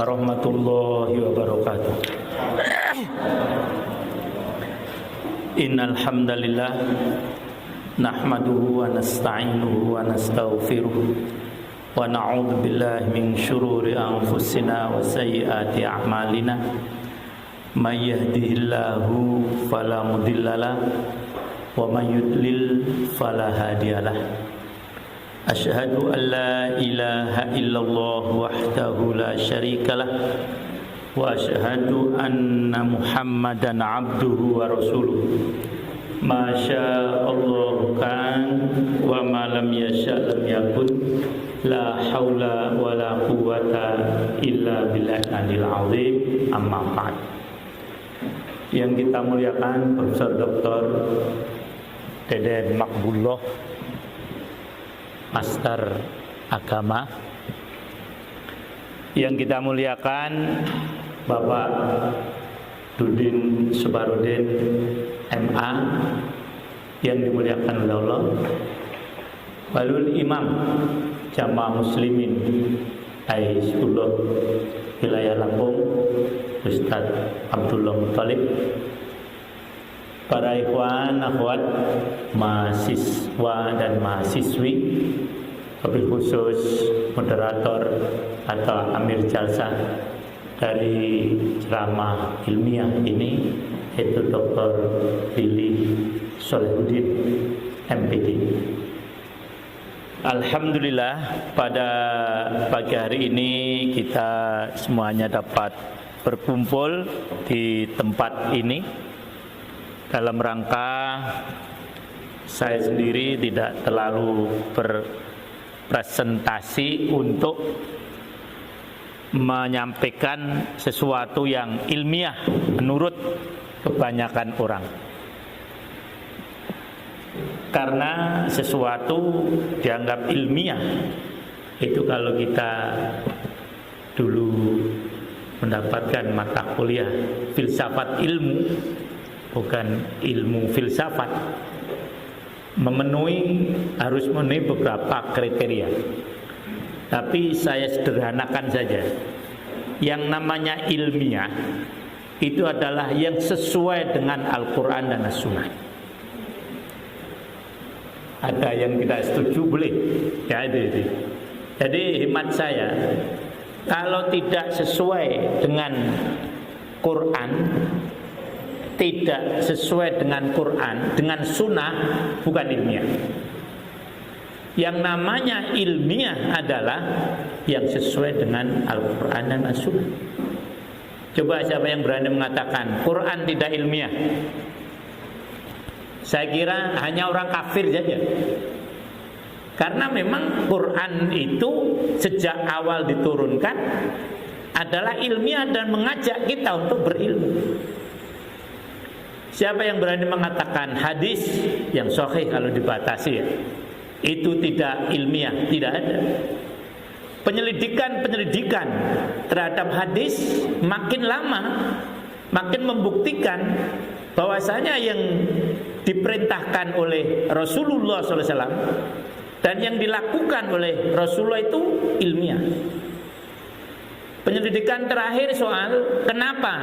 warahmatullahi wabarakatuh. Innal hamdalillah nahmaduhu wa nasta'inuhu wa nastaghfiruh wa na'udzu billahi min syururi anfusina wa sayyiati a'malina. May yahdihillahu fala mudhillalah wa may yudlil fala hadiyalah. Asyhadu an la ilaha illallah wahdahu la syarikalah wa asyhadu anna Muhammadan abduhu wa rasuluh. Ma sya'allah kan wa ma lam yasha' lam yakun. La haula wa la quwwata illa billahil azim. Amma ba'd. Yang kita muliakan Profesor Dr. Deden Makbullah, Master Agama. Yang kita muliakan Bapak Dudin Subarudin MA, yang dimuliakan oleh Allah. Walul Imam Jamaah Muslimin Aizullah Wilayah Lampung, Ustaz Abdullah Muttalib. Para ikhwan, akhwat, mahasiswa dan mahasiswi, wabil khusus moderator atau Amir Jalsah dari ceramah ilmiah ini, yaitu Dr. Billy Solihuddin MPD. Alhamdulillah, pada pagi hari ini kita semuanya dapat berkumpul di tempat ini dalam rangka saya sendiri tidak terlalu berpresentasi untuk menyampaikan sesuatu yang ilmiah menurut kebanyakan orang. Karena sesuatu dianggap ilmiah itu kalau kita dulu mendapatkan mata kuliah filsafat ilmu, bukan ilmu filsafat, harus memenuhi beberapa kriteria. Tapi saya sederhanakan saja. Yang namanya ilmiah itu adalah yang sesuai dengan Al-Quran dan As-Sunnah. Ada yang tidak setuju boleh, ya itu. Jadi hemat saya, kalau tidak sesuai dengan Quran, tidak sesuai dengan Quran, dengan Sunnah, bukan ilmiah. Yang namanya ilmiah adalah yang sesuai dengan Al-Quran dan As-Sunnah. Coba siapa yang berani mengatakan Quran tidak ilmiah? Saya kira hanya orang kafir saja. Karena memang Quran itu sejak awal diturunkan adalah ilmiah dan mengajak kita untuk berilmu. Siapa yang berani mengatakan hadis yang sahih kalau dibatasi ya, itu tidak ilmiah? Tidak ada. Penyelidikan terhadap hadis makin lama makin membuktikan bahwasanya yang diperintahkan oleh Rasulullah SAW dan yang dilakukan oleh Rasulullah itu ilmiah. Penyelidikan terakhir soal kenapa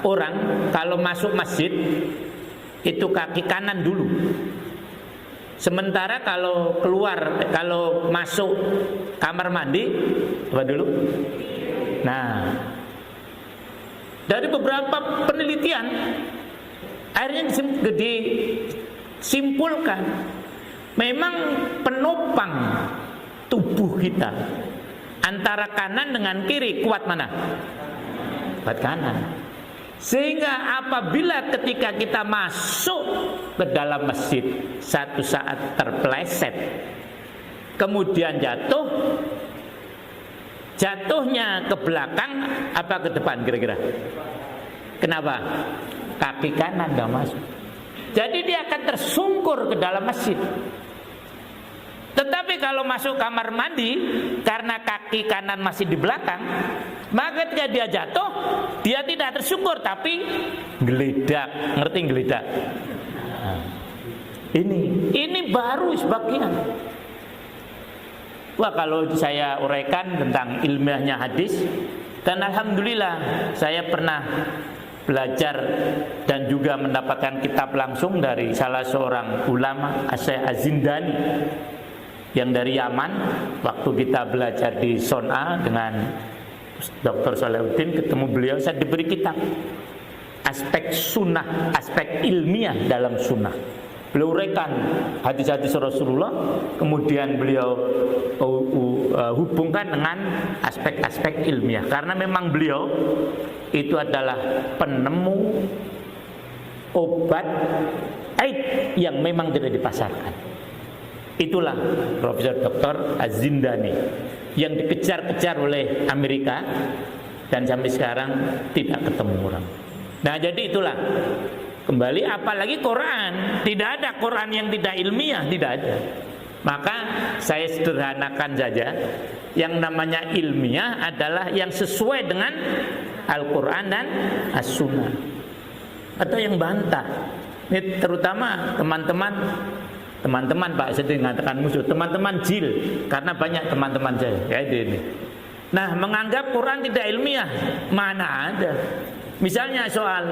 orang kalau masuk masjid itu kaki kanan dulu, sementara kalau masuk kamar mandi apa dulu? Nah, dari beberapa penelitian akhirnya disimpulkan memang penopang tubuh kita antara kanan dengan kiri kuat mana? Kuat kanan. Sehingga apabila ketika kita masuk ke dalam masjid satu saat terpeleset kemudian jatuhnya ke belakang apa ke depan kira-kira? Kenapa? Kaki kanan tidak masuk. Jadi dia akan tersungkur ke dalam masjid. Tetapi kalau masuk kamar mandi, karena kaki kanan masih di belakang, maka ketika dia jatuh, dia tidak tersungkur tapi geledak. Ngerti geledak? Nah, ini baru sebagian. Wah, kalau saya uraikan tentang ilmiahnya hadis, Dan alhamdulillah saya pernah belajar dan juga mendapatkan kitab langsung dari salah seorang ulama, Syekh Az-Zindani, yang dari Yaman. Waktu kita belajar di Son'a dengan Dr. Salahuddin, ketemu beliau, saya diberi kitab aspek sunnah, aspek ilmiah dalam sunnah. Beliau uraikan hadis-hadis Rasulullah, kemudian beliau hubungkan dengan aspek-aspek ilmiah. Karena memang beliau itu adalah penemu obat aid yang memang tidak dipasarkan. Itulah Profesor Dr. Az-Zindani yang dikejar-kejar oleh Amerika dan sampai sekarang tidak ketemu orang. Nah, jadi itulah. Kembali, apalagi Quran, tidak ada Quran yang tidak ilmiah, tidak ada. Maka saya sederhanakan saja, yang namanya ilmiah adalah yang sesuai dengan Al-Quran dan As-Sunnah. Atau yang bantah. Ini terutama teman-teman Pak, saya mengatakan musuh, teman-teman jil, karena banyak teman-teman saya. Ya, ini. Nah, menganggap Quran tidak ilmiah, mana ada. Misalnya soal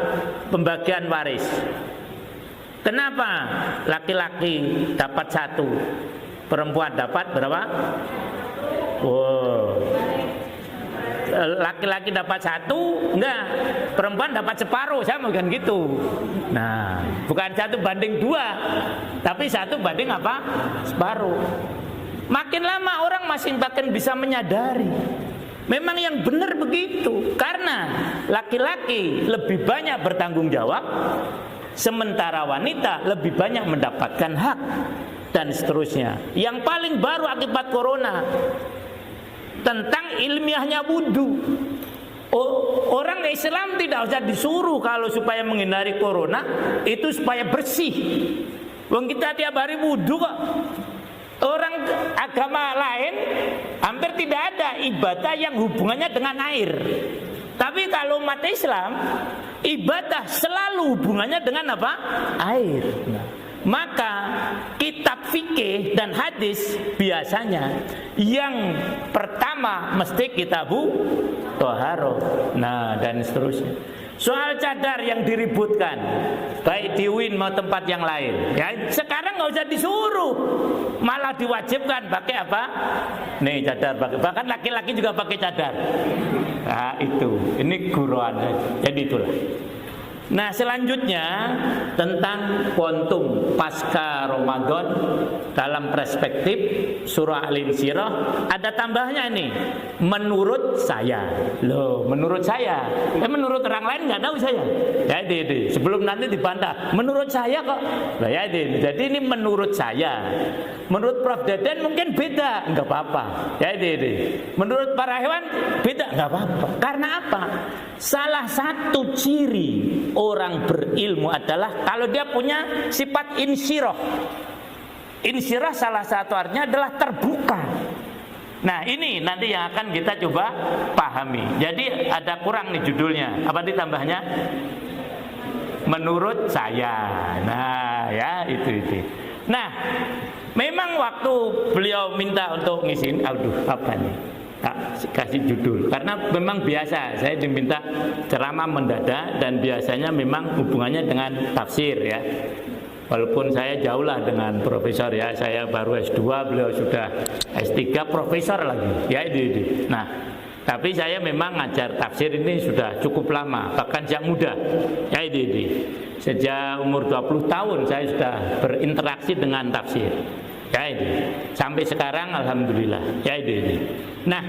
pembagian waris. Kenapa laki-laki dapat 1, perempuan dapat berapa? Wow. Laki-laki dapat 1, enggak, perempuan dapat separuh, sama kan gitu. Nah, bukan 1 banding 2, tapi 1 banding apa? Separuh. Makin lama orang makin bisa menyadari memang yang benar begitu, karena laki-laki lebih banyak bertanggung jawab, sementara wanita lebih banyak mendapatkan hak, dan seterusnya. Yang paling baru akibat corona tentang ilmiahnya wudu. Orang Islam tidak usah disuruh kalau supaya menghindari corona itu supaya bersih. Wong kita tiap hari wudu kok. Orang agama lain hampir tidak ada ibadah yang hubungannya dengan air. Tapi kalau umat Islam, ibadah selalu hubungannya dengan apa? Air. Maka kitab fikih dan hadis biasanya yang pertama mesti kitabu Thaharah. Nah, dan seterusnya. Soal cadar yang diributkan, baik di UIN mau tempat yang lain, ya sekarang nggak usah disuruh, malah diwajibkan pakai apa? Nih cadar, bahkan laki-laki juga pakai cadar. Nah itu, ini guruan. Jadi itulah. Nah, selanjutnya tentang kuantum pasca Ramadan dalam perspektif surah Al-Insyirah, ada tambahnya ini. Menurut saya, menurut saya, menurut orang lain nggak tahu saya. Ya, ini sebelum nanti dibantah. Menurut saya kok, ya ini. Jadi ini menurut saya. Menurut Prof Deden mungkin beda, nggak apa-apa. Ya ini. Menurut para hewan beda, nggak apa-apa. Karena apa? Salah satu ciri orang berilmu adalah kalau dia punya sifat insyirah. Insyirah salah satu artinya adalah terbuka. Nah, ini nanti yang akan kita coba pahami. Jadi ada kurang nih judulnya. Apa ditambahnya? Menurut saya. Nah, ya itu. Nah, memang waktu beliau minta untuk ngisiin, apa nih? Tak kasih judul karena memang biasa saya diminta ceramah mendadak dan biasanya memang hubungannya dengan tafsir ya. Walaupun saya jauh lah dengan profesor ya, saya baru S2, beliau sudah S3 profesor lagi ya ini. Nah, tapi saya memang ngajar tafsir ini sudah cukup lama, bahkan sejak muda ya ini. Sejak umur 20 tahun saya sudah berinteraksi dengan tafsir. Ya ini, sampai sekarang alhamdulillah. Ya ini. Nah,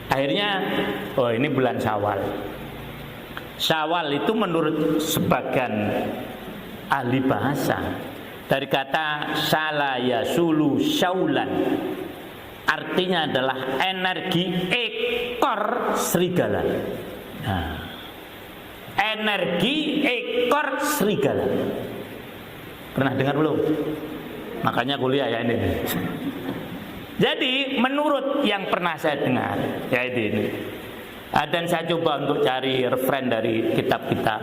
akhirnya ini bulan Syawal. Syawal itu menurut sebagian ahli bahasa dari kata syala yasulu syaulan, artinya adalah energi ekor serigala. Nah, energi ekor serigala. Pernah dengar belum? Makanya kuliah ya ini. Jadi menurut yang pernah saya dengar ya ini. Dan saya coba untuk cari referen dari kitab-kitab.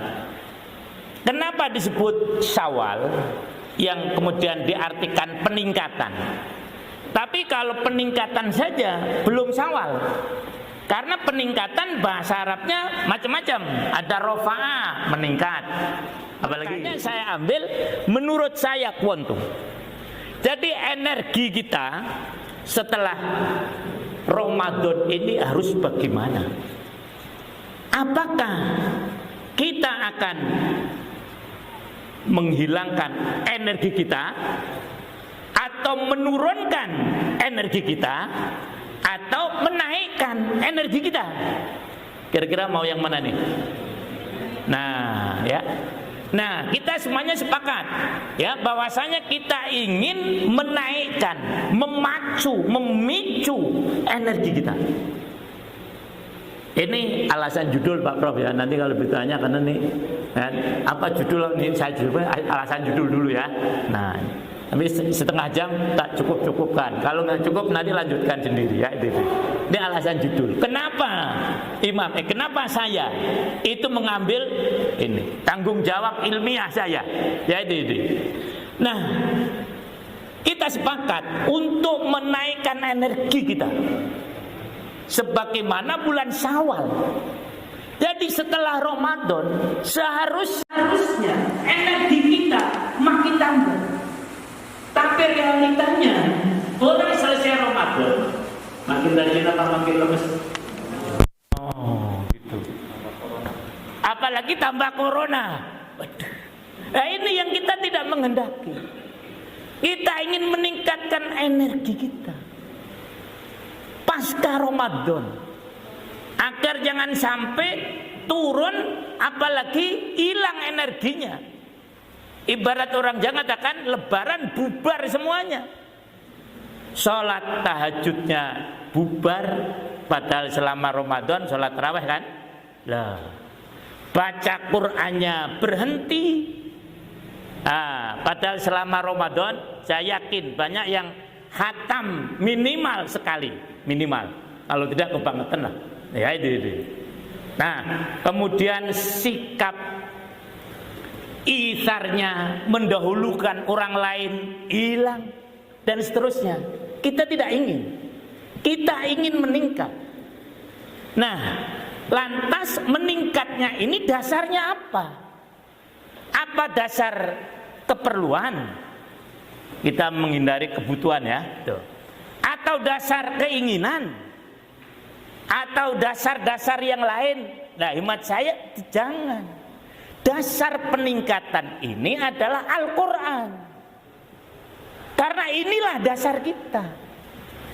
Kenapa disebut Syawal yang kemudian diartikan peningkatan? Tapi kalau peningkatan saja belum Syawal. Karena peningkatan bahasa Arabnya macam-macam. Ada rofa'a, meningkat. Apalagi makanya saya ambil menurut saya kuantum. Jadi energi kita setelah Ramadan ini harus bagaimana? Apakah kita akan menghilangkan energi kita atau menurunkan energi kita atau menaikkan energi kita? Kira-kira mau yang mana nih? Nah, ya. Nah, kita semuanya sepakat ya bahwasanya kita ingin menaikkan, memicu energi kita. Ini alasan judul Pak Prof ya. Nanti kalau ditanya karena nih kan, apa judul ini saya judulnya alasan judul dulu ya. Nah, tapi setengah jam tak cukupkan. Kalau nggak cukup nanti lanjutkan sendiri ya itu. Ini alasan judul. Kenapa Imam? Kenapa saya itu mengambil ini tanggung jawab ilmiah saya? Ya itu. Nah, kita sepakat untuk menaikkan energi kita. Sebagaimana bulan Syawal. Jadi setelah Ramadan seharusnya energi kita makin tambah. Tapi realitanya boleh selesai Ramadan makin rajin apa makin lemes? Oh, gitu. Apalagi tambah corona. Waduh. Nah, ini yang kita tidak menghendaki. Kita ingin meningkatkan energi kita pasca Ramadan agar jangan sampai turun apalagi hilang energinya. Ibarat orang Jawa katakan lebaran bubar semuanya. Sholat tahajudnya bubar, padahal selama Ramadan sholat tarawih kan? Lah, baca Qur'annya berhenti. Padahal selama Ramadan saya yakin banyak yang khatam minimal sekali, minimal. Kalau tidak kebangetan lah. Ya itu. Nah, kemudian sikap isarnya mendahulukan orang lain hilang dan seterusnya. Kita tidak ingin. Kita ingin meningkat. Nah, lantas meningkatnya ini dasarnya apa? Apa dasar keperluan? Kita menghindari kebutuhan ya. Atau dasar keinginan? Atau dasar-dasar yang lain? Nah, hemat saya jangan. Dasar peningkatan ini adalah Al-Quran. Karena inilah dasar kita.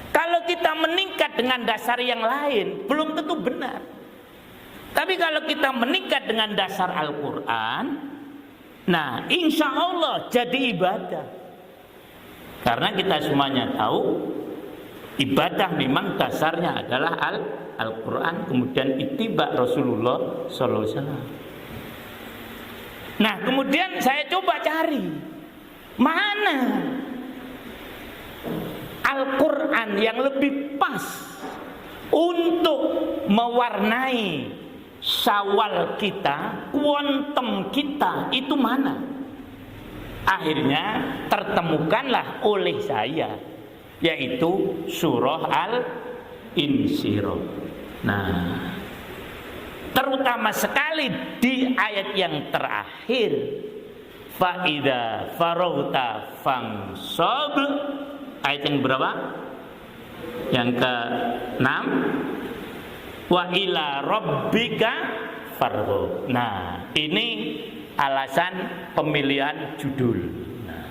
Kalau kita meningkat dengan dasar yang lain, belum tentu benar. Tapi kalau kita meningkat dengan dasar Al-Quran, nah insya Allah jadi ibadah. Karena kita semuanya tahu, ibadah memang dasarnya adalah Al-Quran, kemudian ittiba Rasulullah SAW. Nah, kemudian saya coba cari mana Al-Quran yang lebih pas untuk mewarnai Syawal kita, kuantum kita itu mana? Akhirnya tertemukanlah oleh saya, yaitu surah Al-Insyirah. Nah, terutama sekali di ayat yang terakhir, faida farauta fangsab, ayat yang berapa? Yang ke-6, wa ila rabbika farghab. Nah, ini alasan pemilihan judul. Nah,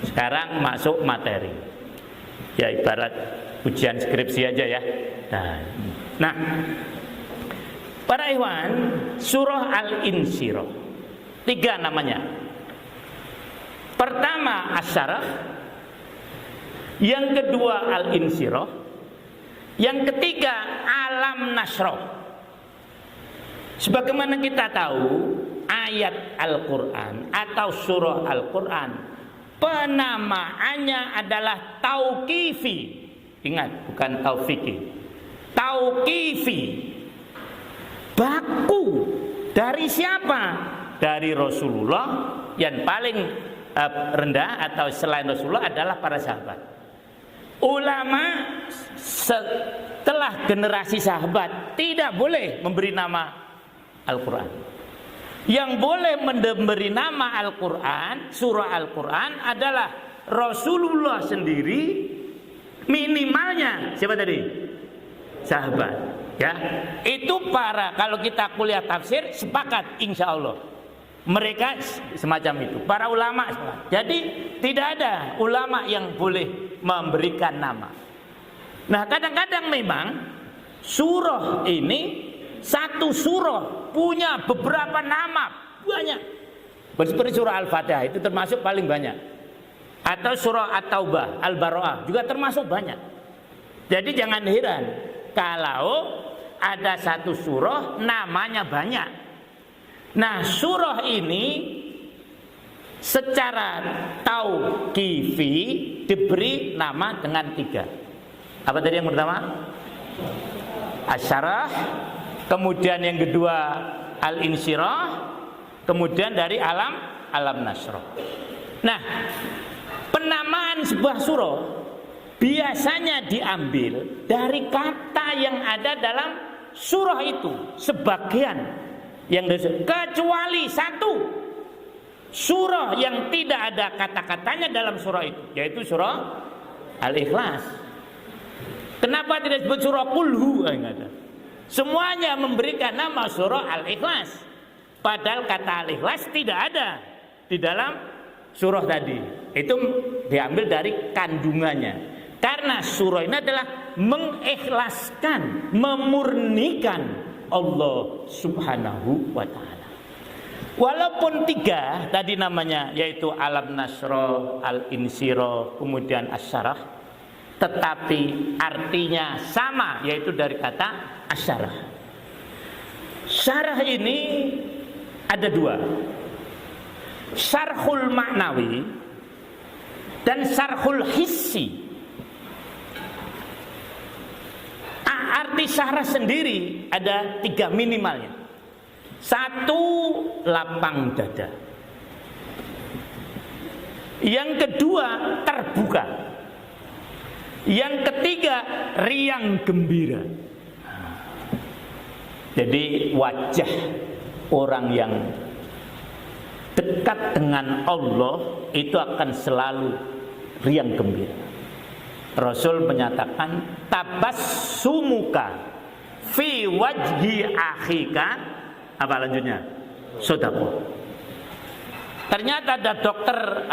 sekarang masuk materi. Ya ibarat ujian skripsi aja ya. Nah, para ikhwan, surah Al-Insyirah 3 namanya. Pertama Asy-Syarah, yang kedua Al-Insyirah, yang ketiga Alam Nashrah. Sebagaimana kita tahu, ayat Al-Quran atau surah Al-Quran penamaannya adalah tauqifi. Ingat, bukan taufiki. Tauqifi. Baku. Dari siapa? Dari Rasulullah. Yang paling rendah atau selain Rasulullah adalah para sahabat. Ulama setelah generasi sahabat tidak boleh memberi nama Al-Quran. Yang boleh memberi nama Al-Quran, surah Al-Quran adalah Rasulullah sendiri, minimalnya siapa tadi? Sahabat. Ya, itu kalau kita kuliah tafsir sepakat, insya Allah mereka semacam itu, para ulama semua. Jadi tidak ada ulama yang boleh memberikan nama. Nah, kadang-kadang memang surah ini, satu surah punya beberapa nama banyak. Seperti surah Al-Fatihah itu termasuk paling banyak. Atau surah At-Taubah, Al-Bara'ah juga termasuk banyak. Jadi jangan heran kalau ada satu surah namanya banyak. Nah, surah ini secara tauqifi diberi nama dengan 3. Apa tadi yang pertama? Asyarah. Kemudian yang kedua Al-Insyirah. Kemudian dari Alam Nasrah. Nah, penamaan sebuah surah biasanya diambil dari kata yang ada dalam surah itu, sebagian yang kecuali satu surah yang tidak ada kata-katanya dalam surah itu, yaitu surah Al-Ikhlas. Kenapa tidak disebut surah Qulhu? Semuanya memberikan nama surah Al-Ikhlas, padahal kata Al-Ikhlas tidak ada di dalam surah tadi. Itu diambil dari kandungannya. Karena surah ini adalah mengikhlaskan, memurnikan Allah Subhanahu wa ta'ala. Walaupun 3 tadi namanya, yaitu Alam Nasrah, Al-Insyirah, kemudian Asyarah, tetapi artinya sama, yaitu dari kata asyarah. Syarah ini ada 2, syarhul maknawi dan syarhul hissi. Arti syarah sendiri ada 3 minimalnya. 1, lapang dada. Yang kedua, terbuka. Yang ketiga, riang gembira. Jadi wajah orang yang dekat dengan Allah itu akan selalu riang gembira. Rasul menyatakan, tabassumuka fi wajhi akhika, apa lanjutnya? Sedekah. Ternyata ada dokter,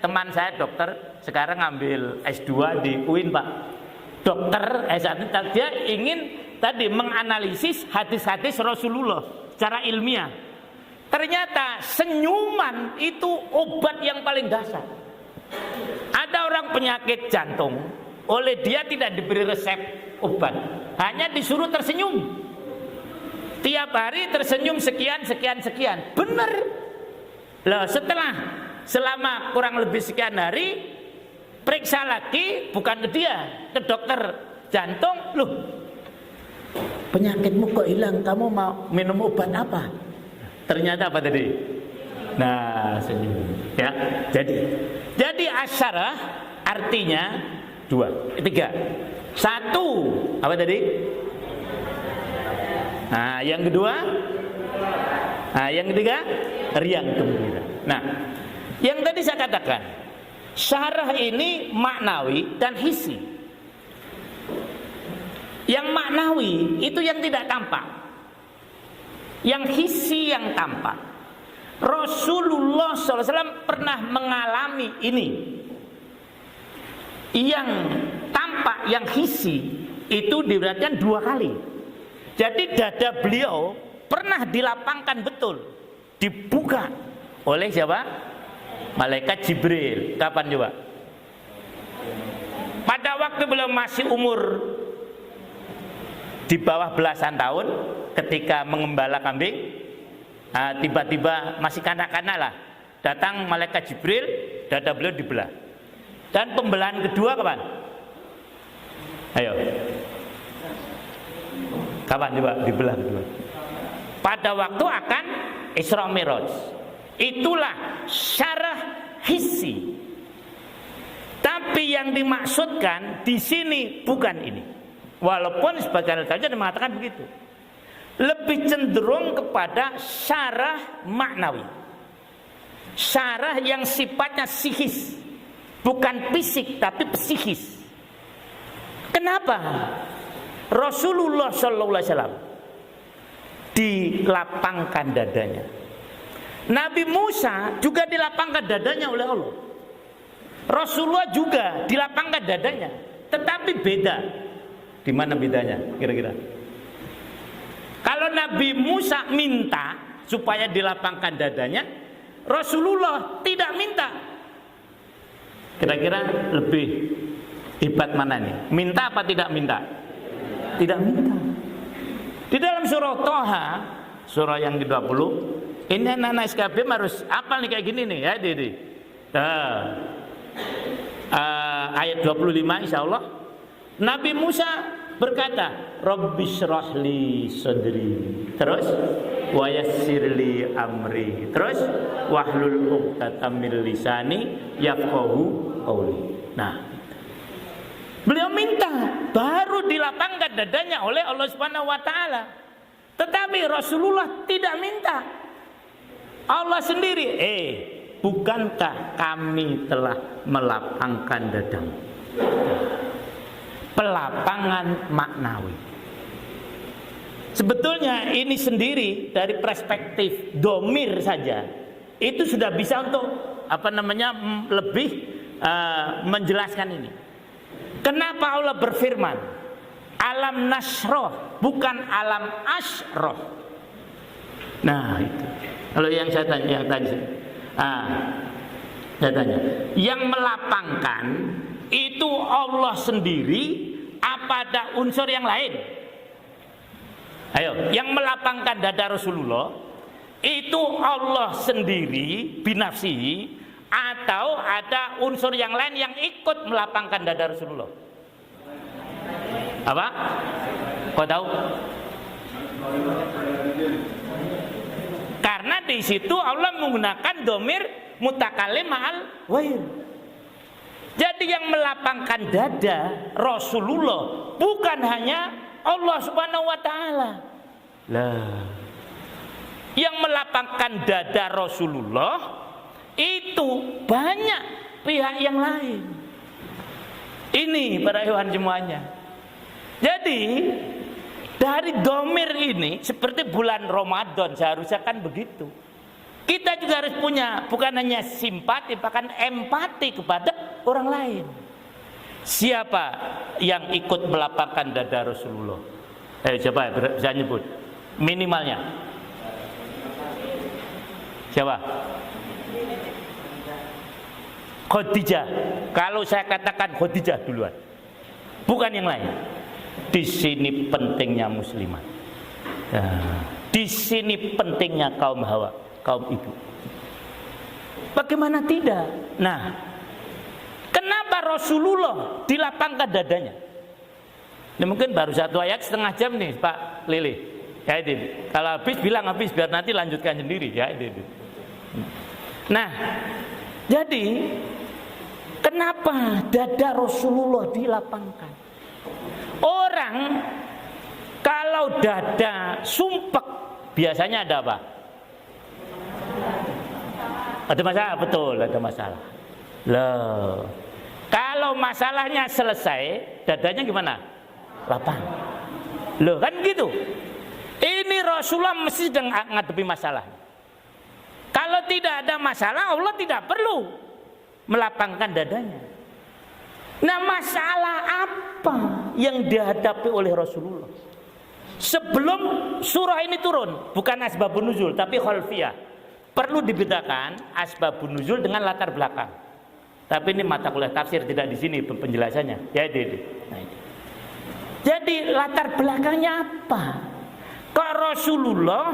teman saya dokter, sekarang ngambil S2 di UIN, Pak. Dokter S1, dia ingin tadi menganalisis hadis-hadis Rasulullah secara ilmiah. Ternyata senyuman itu obat yang paling dasar. Ada orang penyakit jantung, oleh dia tidak diberi resep obat, hanya disuruh tersenyum. Tiap hari tersenyum sekian. Benar. Loh, selama kurang lebih sekian hari, periksa lagi, bukan ke dia, ke dokter jantung. Loh, penyakitmu kok hilang, kamu mau minum obat apa? Ternyata apa tadi? Nah, senyum. Ya, jadi asyarah artinya 2, 3. 1, apa tadi? Nah, yang kedua, yang ketiga, riang gembira. Nah, yang tadi saya katakan, syarah ini maknawi dan hissi. Yang maknawi itu yang tidak tampak, yang hissi yang tampak. Rasulullah SAW pernah mengalami ini. Yang tampak, yang hissi itu diberatkan 2 kali. Jadi dada beliau pernah dilapangkan betul, dibuka oleh siapa? Malaikat Jibril. Kapan coba? Pada waktu beliau masih umur di bawah belasan tahun, ketika mengembala kambing, tiba-tiba masih kanak-kanak lah, datang malaikat Jibril, dada beliau dibelah. Dan pembelahan kedua kapan? Ayo, kapan coba dibelah kedua? Pada waktu akan Isra Mi'raj. Itulah syarah hissi. Tapi yang dimaksudkan di sini bukan ini. Walaupun sebagian saja mengatakan begitu. Lebih cenderung kepada syarah maknawi. Syarah yang sifatnya psikis. Bukan fisik tapi psikis. Kenapa? Rasulullah SAW dilapangkan dadanya. Nabi Musa juga dilapangkan dadanya oleh Allah. Rasulullah juga dilapangkan dadanya, tetapi beda. Di mana bedanya? Kira-kira? Kalau Nabi Musa minta supaya dilapangkan dadanya, Rasulullah tidak minta. Kira-kira lebih hebat mana nih? Minta apa tidak minta? Tidak minta. Di dalam surah Thaha, surah yang ke-20, ini anak-anak SKBM harus apa nih kayak gini nih ya, Didi. Ayat 25 insyaallah. Nabi Musa berkata, Rabbi syrahli sadri. Terus wa yassirli amri. Terus wahlul 'uqdatam min lisani yafqahu qawli. Nah, beliau minta baru dilapangkan dadanya oleh Allah Subhanahu wa taala. Tetapi Rasulullah tidak minta. Allah sendiri, bukankah kami telah melapangkan dadamu? Pelapangan maknawi. Sebetulnya ini sendiri dari perspektif domir saja itu sudah bisa untuk lebih menjelaskan ini. Kenapa Allah berfirman alam nasroh bukan alam asroh? Nah itu. Kalau yang saya tanya, saya tanya, yang melapangkan itu Allah sendiri apa ada unsur yang lain? Ayo, yang melapangkan dada Rasulullah itu Allah sendiri binafsihi atau ada unsur yang lain yang ikut melapangkan dada Rasulullah? Apa? Kau tahu? Karena di situ Allah menggunakan domir mutakalim ma'al wair. Jadi yang melapangkan dada Rasulullah bukan hanya Allah Subhanahu wa taala. Lah. Yang melapangkan dada Rasulullah itu banyak pihak yang lain. Ini para hewan semuanya. Jadi dari domir ini seperti bulan Ramadan seharusnya kan begitu. Kita juga harus punya bukan hanya simpati bahkan empati kepada orang lain. Siapa yang ikut melapangkan dada Rasulullah? Siapa bisa nyebut? Minimalnya. Siapa? Khadijah. Kalau saya katakan Khadijah duluan. Bukan yang lain. Di sini pentingnya muslimat. Di sini pentingnya kaum hawa, kaum ibu. Bagaimana tidak? Nah, kenapa Rasulullah dilapangkan dadanya? Ini mungkin baru 1 ayat setengah jam nih, Pak Lili. Ya, ini. Kalau habis bilang habis biar nanti lanjutkan sendiri ya. Ini. Nah, jadi kenapa dada Rasulullah dilapangkan? Orang kalau dada sumpek biasanya ada apa? Ada masalah, betul, ada masalah. Loh. Kalau masalahnya selesai, dadanya gimana? Lapang. Loh, kan gitu. Ini Rasulullah mesti sedang ngadepi masalah. Kalau tidak ada masalah, Allah tidak perlu melapangkan dadanya. Nah, masalah apa yang dihadapi oleh Rasulullah? Sebelum surah ini turun, bukan asbabun nuzul tapi khalfiyah. Perlu dibedakan asbabun nuzul dengan latar belakang. Tapi ini mata kuliah tafsir, tidak di sini penjelasannya. Ya, nah, jadi latar belakangnya apa? Kok Rasulullah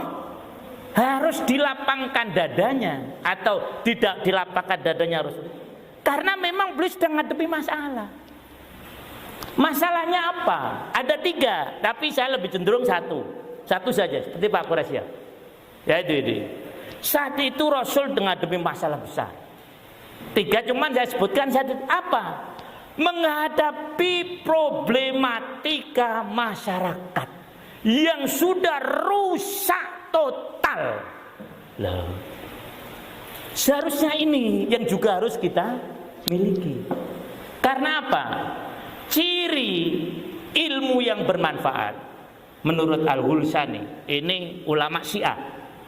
harus dilapangkan dadanya atau tidak dilapangkan dadanya Rasulullah? Karena memang beliau sedang menghadapi masalah. Masalahnya apa? Ada 3, tapi saya lebih cenderung 1 saja, seperti Pak Quraisy. Ya itu. Saat itu Rasul menghadapi masalah besar. 3 cuman saya sebutkan 1. Apa? menghadapi problematika masyarakat yang sudah rusak total. Loh, seharusnya ini yang juga harus kita miliki. Karena apa? Ciri ilmu yang bermanfaat menurut Al-Hulsani, ini ulama Syiah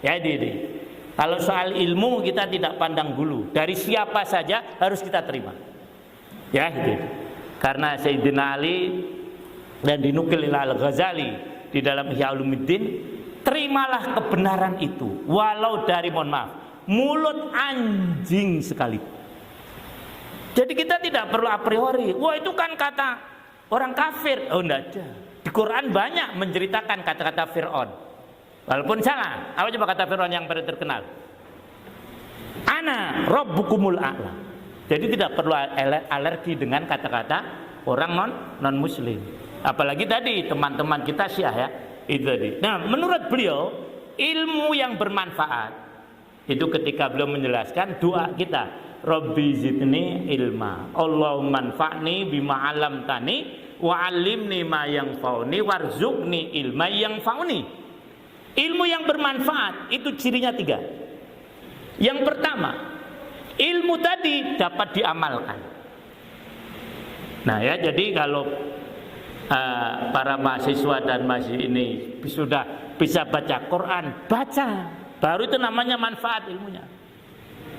ya, ini. Kalau soal ilmu kita tidak pandang bulu, dari siapa saja harus kita terima ya, gitu. Karena Sayyidina Ali dan dinukil Al-Ghazali di dalam Ihya Ulumuddin, terimalah kebenaran itu walau dari, mohon maaf, mulut anjing sekali. Jadi kita tidak perlu a priori, wah itu kan kata orang kafir. Oh, enggak ada. Di Quran banyak menceritakan kata-kata Fir'aun, walaupun salah. Apa coba kata Fir'aun yang paling terkenal? Ana rabbukumul a'la. Jadi tidak perlu alergi dengan kata-kata orang non muslim. Apalagi tadi teman-teman kita Syiah ya, itu tadi. Nah, menurut beliau ilmu yang bermanfaat itu ketika beliau menjelaskan doa kita, Rabbi zidni ilma, Allahumma anfa'ni bima 'allamtani wa 'allimni ma yanfa'uni warzuqni ilma yanfa'uni. Ilmu yang bermanfaat itu cirinya 3. Yang pertama, ilmu tadi dapat diamalkan. Nah ya, jadi kalau para mahasiswa dan mahasiswi ini sudah bisa baca Quran, baca, baru itu namanya manfaat ilmunya.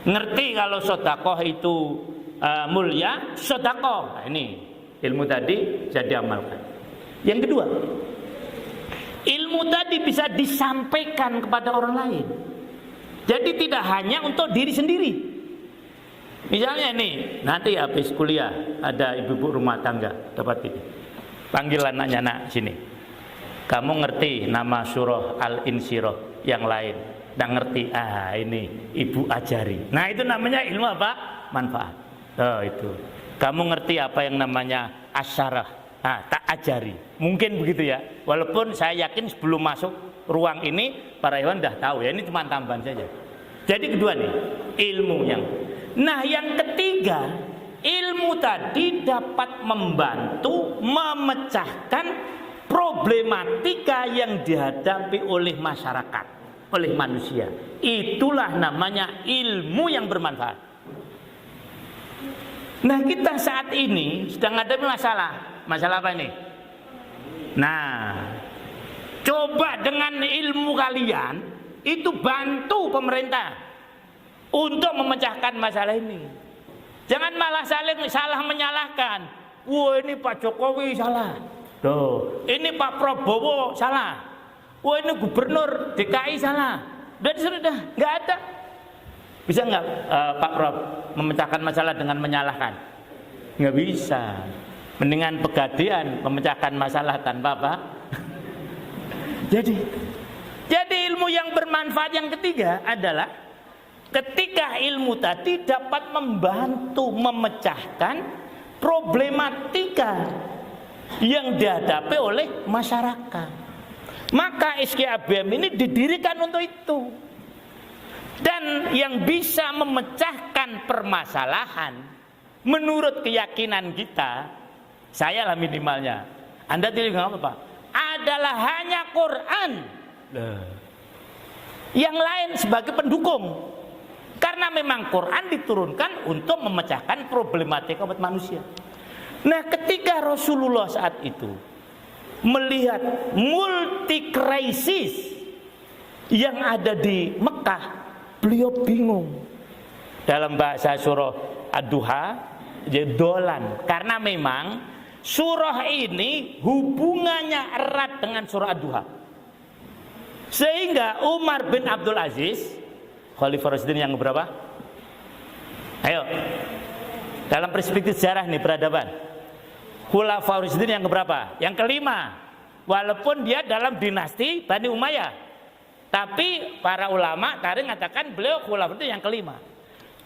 Ngerti kalau sedekah itu mulia, sedekah. Nah, ini ilmu tadi bisa diamalkan. Yang kedua, ilmu tadi bisa disampaikan kepada orang lain. Jadi tidak hanya untuk diri sendiri. Misalnya ini, nanti habis kuliah ada ibu-ibu rumah tangga dapat ini. Panggil anaknya, nak sini. Kamu ngerti nama surah Al-Insyirah yang lain? Nggak ngerti? Ini ibu ajari. Nah itu namanya ilmu apa? Manfaat. Oh itu. Kamu ngerti apa yang namanya asyarah? Tak ajari. Mungkin begitu ya. Walaupun saya yakin sebelum masuk ruang ini para hewan dah tahu ya. Ini cuma tambahan saja. Jadi kedua nih ilmunya. Nah yang ketiga, ilmu tadi dapat membantu memecahkan problematika yang dihadapi oleh masyarakat, oleh manusia. Itulah namanya ilmu yang bermanfaat. Nah kita saat ini sedang ada masalah. Masalah apa ini? Nah, coba dengan ilmu kalian itu bantu pemerintah untuk memecahkan masalah ini. Jangan malah salah menyalahkan. Wah ini Pak Jokowi salah. Tuh, ini Pak Prabowo salah. Wah ini Gubernur DKI salah. Dan sudah nggak ada. Bisa nggak Pak Prof memecahkan masalah dengan menyalahkan? Nggak bisa. Mendingan Pegadian memecahkan masalah tanpa apa? Jadi ilmu yang bermanfaat yang ketiga adalah ketika ilmu tadi dapat membantu memecahkan problematika yang dihadapi oleh masyarakat. Maka SKABM ini didirikan untuk itu. Dan yang bisa memecahkan permasalahan menurut keyakinan kita, saya lah minimalnya, Anda tidak ngomong apa? Adalah hanya Quran. Yang lain sebagai pendukung. Karena memang Quran diturunkan untuk memecahkan problematika umat manusia. Nah, ketika Rasulullah saat itu melihat multi krisis yang ada di Mekah, beliau bingung. Dalam bahasa surah Ad-Duha, dolan. Karena memang surah ini hubungannya erat dengan surah Ad-Duha. Sehingga Umar bin Abdul Aziz, Khalifah Rasyidin yang berapa? Ayo, dalam perspektif sejarah nih peradaban, Khulafaur Rasyidin yang berapa? Yang kelima. Walaupun dia dalam dinasti Bani Umayyah, tapi para ulama tarik mengatakan beliau Khulafaur itu yang kelima.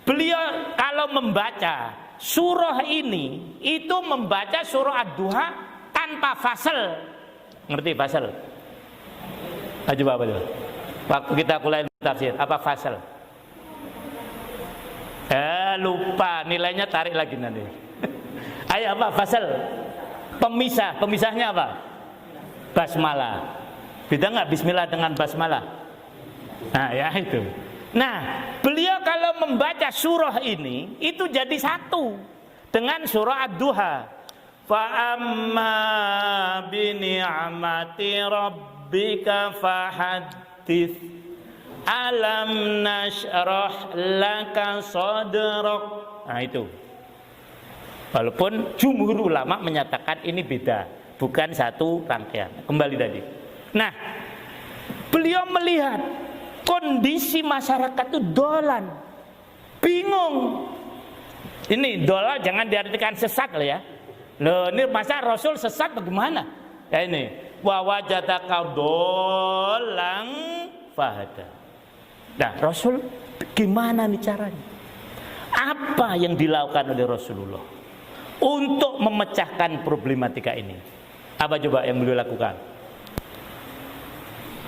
Beliau kalau membaca surah ini itu membaca surah Ad-Duha tanpa fasal. Ngerti fasal? Coba apa itu? Waktu kita kuliah tafsir, apa fasal? Lupa, nilainya tarik lagi nanti. Ayo apa fasal? Pemisahnya apa? Basmalah. Beda nggak bismillah dengan basmalah? Nah ya itu. Nah beliau kalau membaca surah ini itu jadi satu dengan surah Ad-Duha. Fa amma bi ni'mati rabbika fahaddits alam nashrah laka sadrak. Nah itu. Walaupun jumhur ulama menyatakan ini beda, bukan satu rangkaian. Kembali tadi. Nah, beliau melihat kondisi masyarakat itu dolan, bingung. Ini dolan jangan diartikan sesat lah ya. Loh, ini masa Rasul sesat bagaimana? Ya ini, wa wajadaka dolan fahada. Nah, Rasul gimana nih caranya? Apa yang dilakukan oleh Rasulullah untuk memecahkan problematika ini? Apa coba yang beliau lakukan?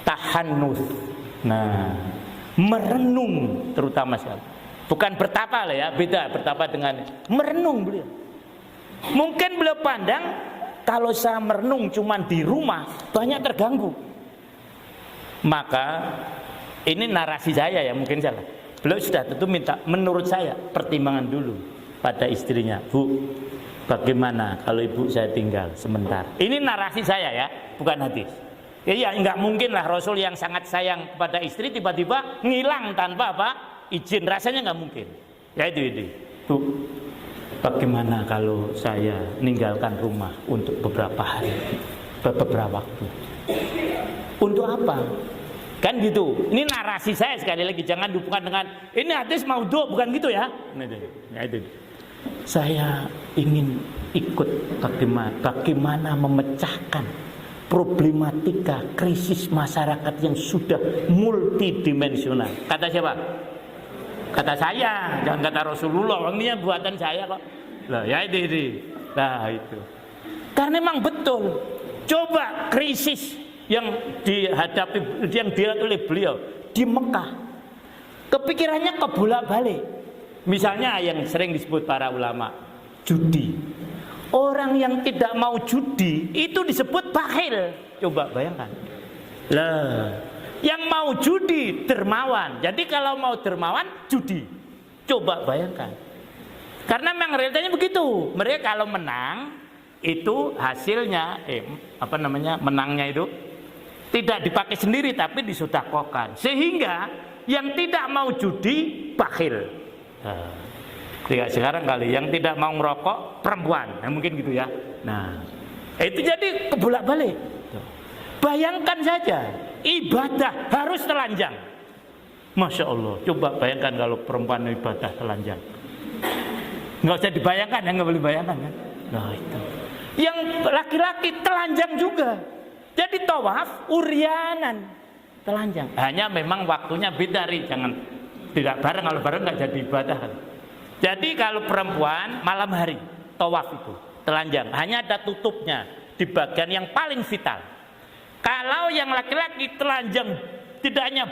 Tahannus. Nah, merenung terutama sekali. Bukan bertapa lah ya, beda bertapa dengan merenung beliau. Mungkin beliau pandang kalau saya merenung cuman di rumah banyak terganggu. Maka ini narasi saya ya, mungkin salah. Beliau sudah tentu minta, menurut saya pertimbangan dulu pada istrinya, Bu, bagaimana kalau ibu saya tinggal sebentar? Ini narasi saya ya, bukan hadis. Ya nggak mungkin lah Rasul yang sangat sayang kepada istri tiba-tiba ngilang tanpa apa? Izin, rasanya nggak mungkin. Ya itu. Bu, bagaimana kalau saya meninggalkan rumah untuk beberapa hari, beberapa waktu? Untuk apa? Kan gitu. Ini narasi saya sekali lagi, jangan dihubungkan dengan ini hadis maudhu, bukan gitu ya. Nah, itu. Saya ingin ikut bagaimana memecahkan problematika krisis masyarakat yang sudah multidimensional. Kata siapa? Kata saya, jangan kata Rasulullah. Ini buatan saya kok. Lah ya itu. Nah itu. Karena memang betul. Coba krisis yang dihadapi, yang dilihat oleh beliau di Mekah, kepikirannya kebolak-balik. Misalnya yang sering disebut para ulama, judi. Orang yang tidak mau judi itu disebut bakhil. Coba bayangkan. Lah, yang mau judi dermawan. Jadi kalau mau dermawan judi. Coba bayangkan. Karena memang realitanya begitu. Mereka kalau menang itu hasilnya menangnya itu tidak dipakai sendiri tapi disedekahkan. Sehingga yang tidak mau judi bakhil. Tidak sekarang kali yang tidak mau merokok perempuan, nah, mungkin gitu ya. Nah, itu jadi kebolak-balik. Bayangkan saja ibadah harus telanjang. Masya Allah, coba bayangkan kalau perempuan ibadah telanjang. Nggak usah dibayangkan, ya nggak boleh bayangkan kan? Nah itu. Yang laki-laki telanjang juga. Jadi tawaf uryanan telanjang. Hanya memang waktunya beda, jangan tidak bareng, kalau bareng nggak jadi ibadah. Jadi kalau perempuan malam hari tawaf itu telanjang, hanya ada tutupnya di bagian yang paling vital. Kalau yang laki-laki telanjang tidak hanya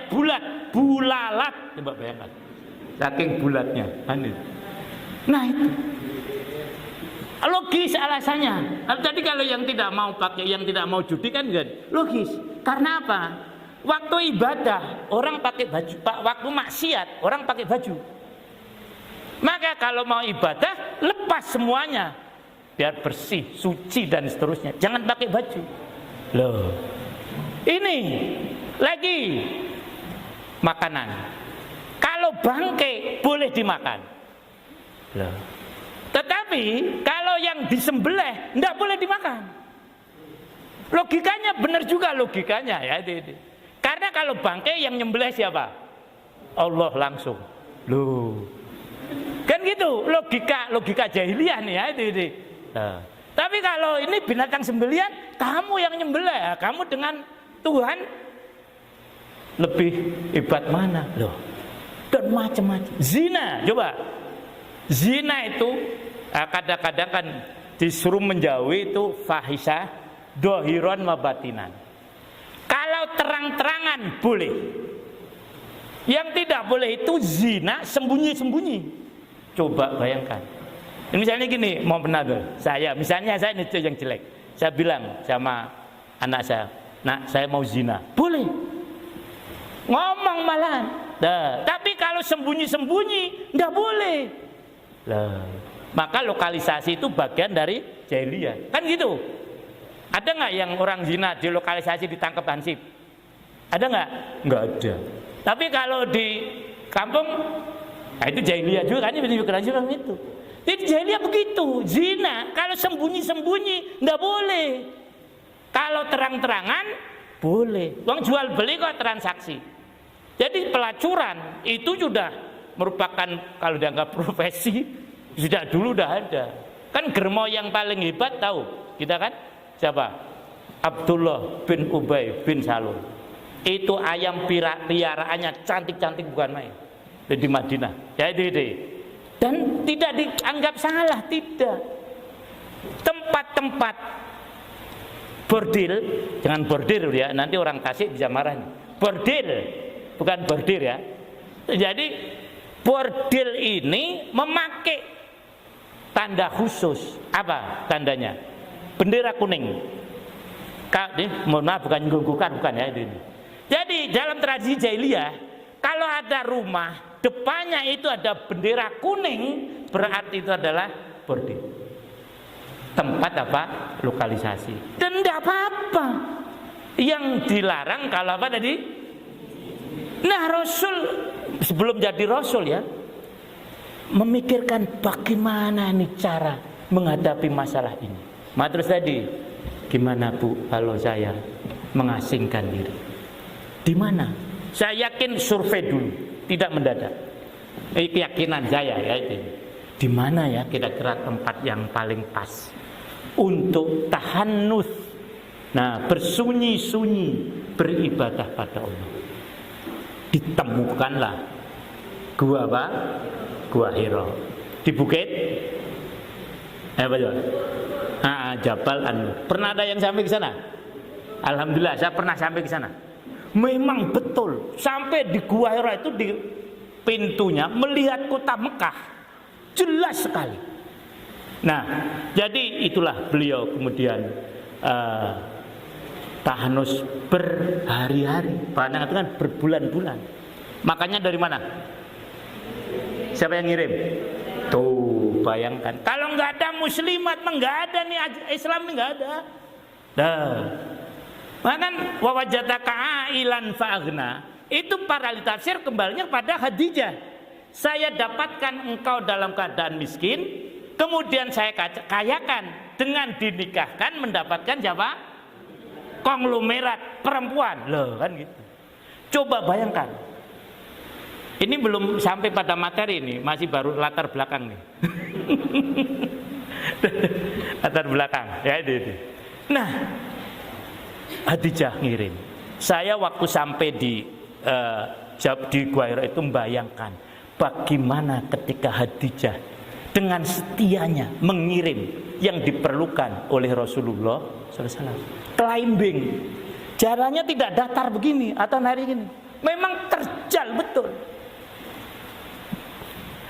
bulalat, coba bayangkan, saking bulatnya. Nah itu logis alasannya. Tadi kalau yang tidak mau pakai, yang tidak mau judi kan logis. Karena apa? Waktu ibadah orang pakai baju, waktu maksiat orang pakai baju. Maka kalau mau ibadah lepas semuanya biar bersih, suci dan seterusnya. Jangan pakai baju. Loh. Ini lagi makanan. Kalau bangkai boleh dimakan. Loh. Tetapi kalau yang disembelih tidak boleh dimakan. Logikanya benar juga logikanya ya. Karena kalau bangkai yang nyembelih siapa? Allah langsung. Loh. Kan gitu logika jahiliyah nih ya itu. Nah. Tapi kalau ini binatang sembelihan, kamu yang nyembelih, kamu dengan Tuhan lebih hebat mana? Loh. Dan macam-macam. Zina, coba. Zina itu kadang-kadang kan disuruh menjauhi itu fahisyah dohiron mabatinan. Kalau terang-terangan boleh. Yang tidak boleh itu zina sembunyi-sembunyi. Coba bayangkan. Misalnya gini, mau benar tuh. Misalnya saya ini yang jelek. Saya bilang sama anak saya, "Nak, saya mau zina." Boleh. Ngomong malahan. Tapi kalau sembunyi-sembunyi, enggak boleh. Maka lokalisasi itu bagian dari jahiliyah. Kan gitu. Ada nggak yang orang zina di lokalisasi ditangkap hansip? Ada nggak? Nggak ada. Tapi kalau di kampung, nah itu jahiliyah juga kan, itu itu. Jadi jahiliyah begitu. Zina kalau sembunyi-sembunyi nggak boleh. Kalau terang-terangan boleh. Uang jual beli kok transaksi. Jadi pelacuran itu sudah merupakan, kalau dianggap profesi, sudah dulu udah ada. Kan germo yang paling hebat tahu kita kan? Siapa? Abdullah bin Ubay bin Salul. Itu ayam piaraannya cantik-cantik bukan main. Di Madinah. Jadi dan tidak dianggap salah, tidak. Tempat-tempat bordil, jangan bordir ya, nanti orang Tasik bisa marah. Bordil, bukan bordir ya. Jadi bordil ini memakai tanda khusus. Apa tandanya? Bendera kuning. Mohon maaf, bukan nyinggung-nyinggung, bukan ya ini. Jadi dalam tradisi jahiliyah, kalau ada rumah depannya itu ada bendera kuning, berarti itu adalah bordil. Tempat apa? Lokalisasi. Dan tidak apa-apa. Yang dilarang kalau apa tadi? Nah, Rasul sebelum jadi Rasul ya, memikirkan bagaimana nih cara menghadapi masalah ini. Terus tadi, gimana Bu kalau saya mengasingkan diri? Di mana? Saya yakin survei dulu, tidak mendadak. Keyakinan saya ya itu. Di mana ya kira-kira tempat yang paling pas untuk tahannus? Nah, bersunyi-sunyi beribadah pada Allah. Ditemukanlah gua apa? Gua Hira. Di bukit betul. Jabal An-Nur. Pernah ada yang sampai ke sana? Alhamdulillah, saya pernah sampai ke sana. Memang betul, sampai di Gua Hira itu di pintunya melihat kota Mekah jelas sekali. Nah, jadi itulah beliau kemudian tahanus berhari-hari, bahkan itu kan berbulan-bulan. Makanya dari mana? Siapa yang ngirim? Tuh, bayangkan. Kalau nggak ada muslimat, nggak ada nih Islam, nggak ada. Bahkan wawajataka ailan fa'aghna, itu para ahli tafsir kembalinya pada Khadijah. Saya dapatkan engkau dalam keadaan miskin, kemudian saya kayakan dengan dinikahkan, mendapatkan siapa? Konglomerat perempuan. Loh, kan gitu. Coba bayangkan. Ini belum sampai pada materi ini, masih baru latar belakang nih. Latar belakang ya itu. Nah, Khadijah ngirim. Saya waktu sampai di Gua Hira itu membayangkan bagaimana ketika Khadijah dengan setianya mengirim yang diperlukan oleh Rasulullah SAW. Climbing, jalannya tidak datar begini atau hari ini, memang terjal betul.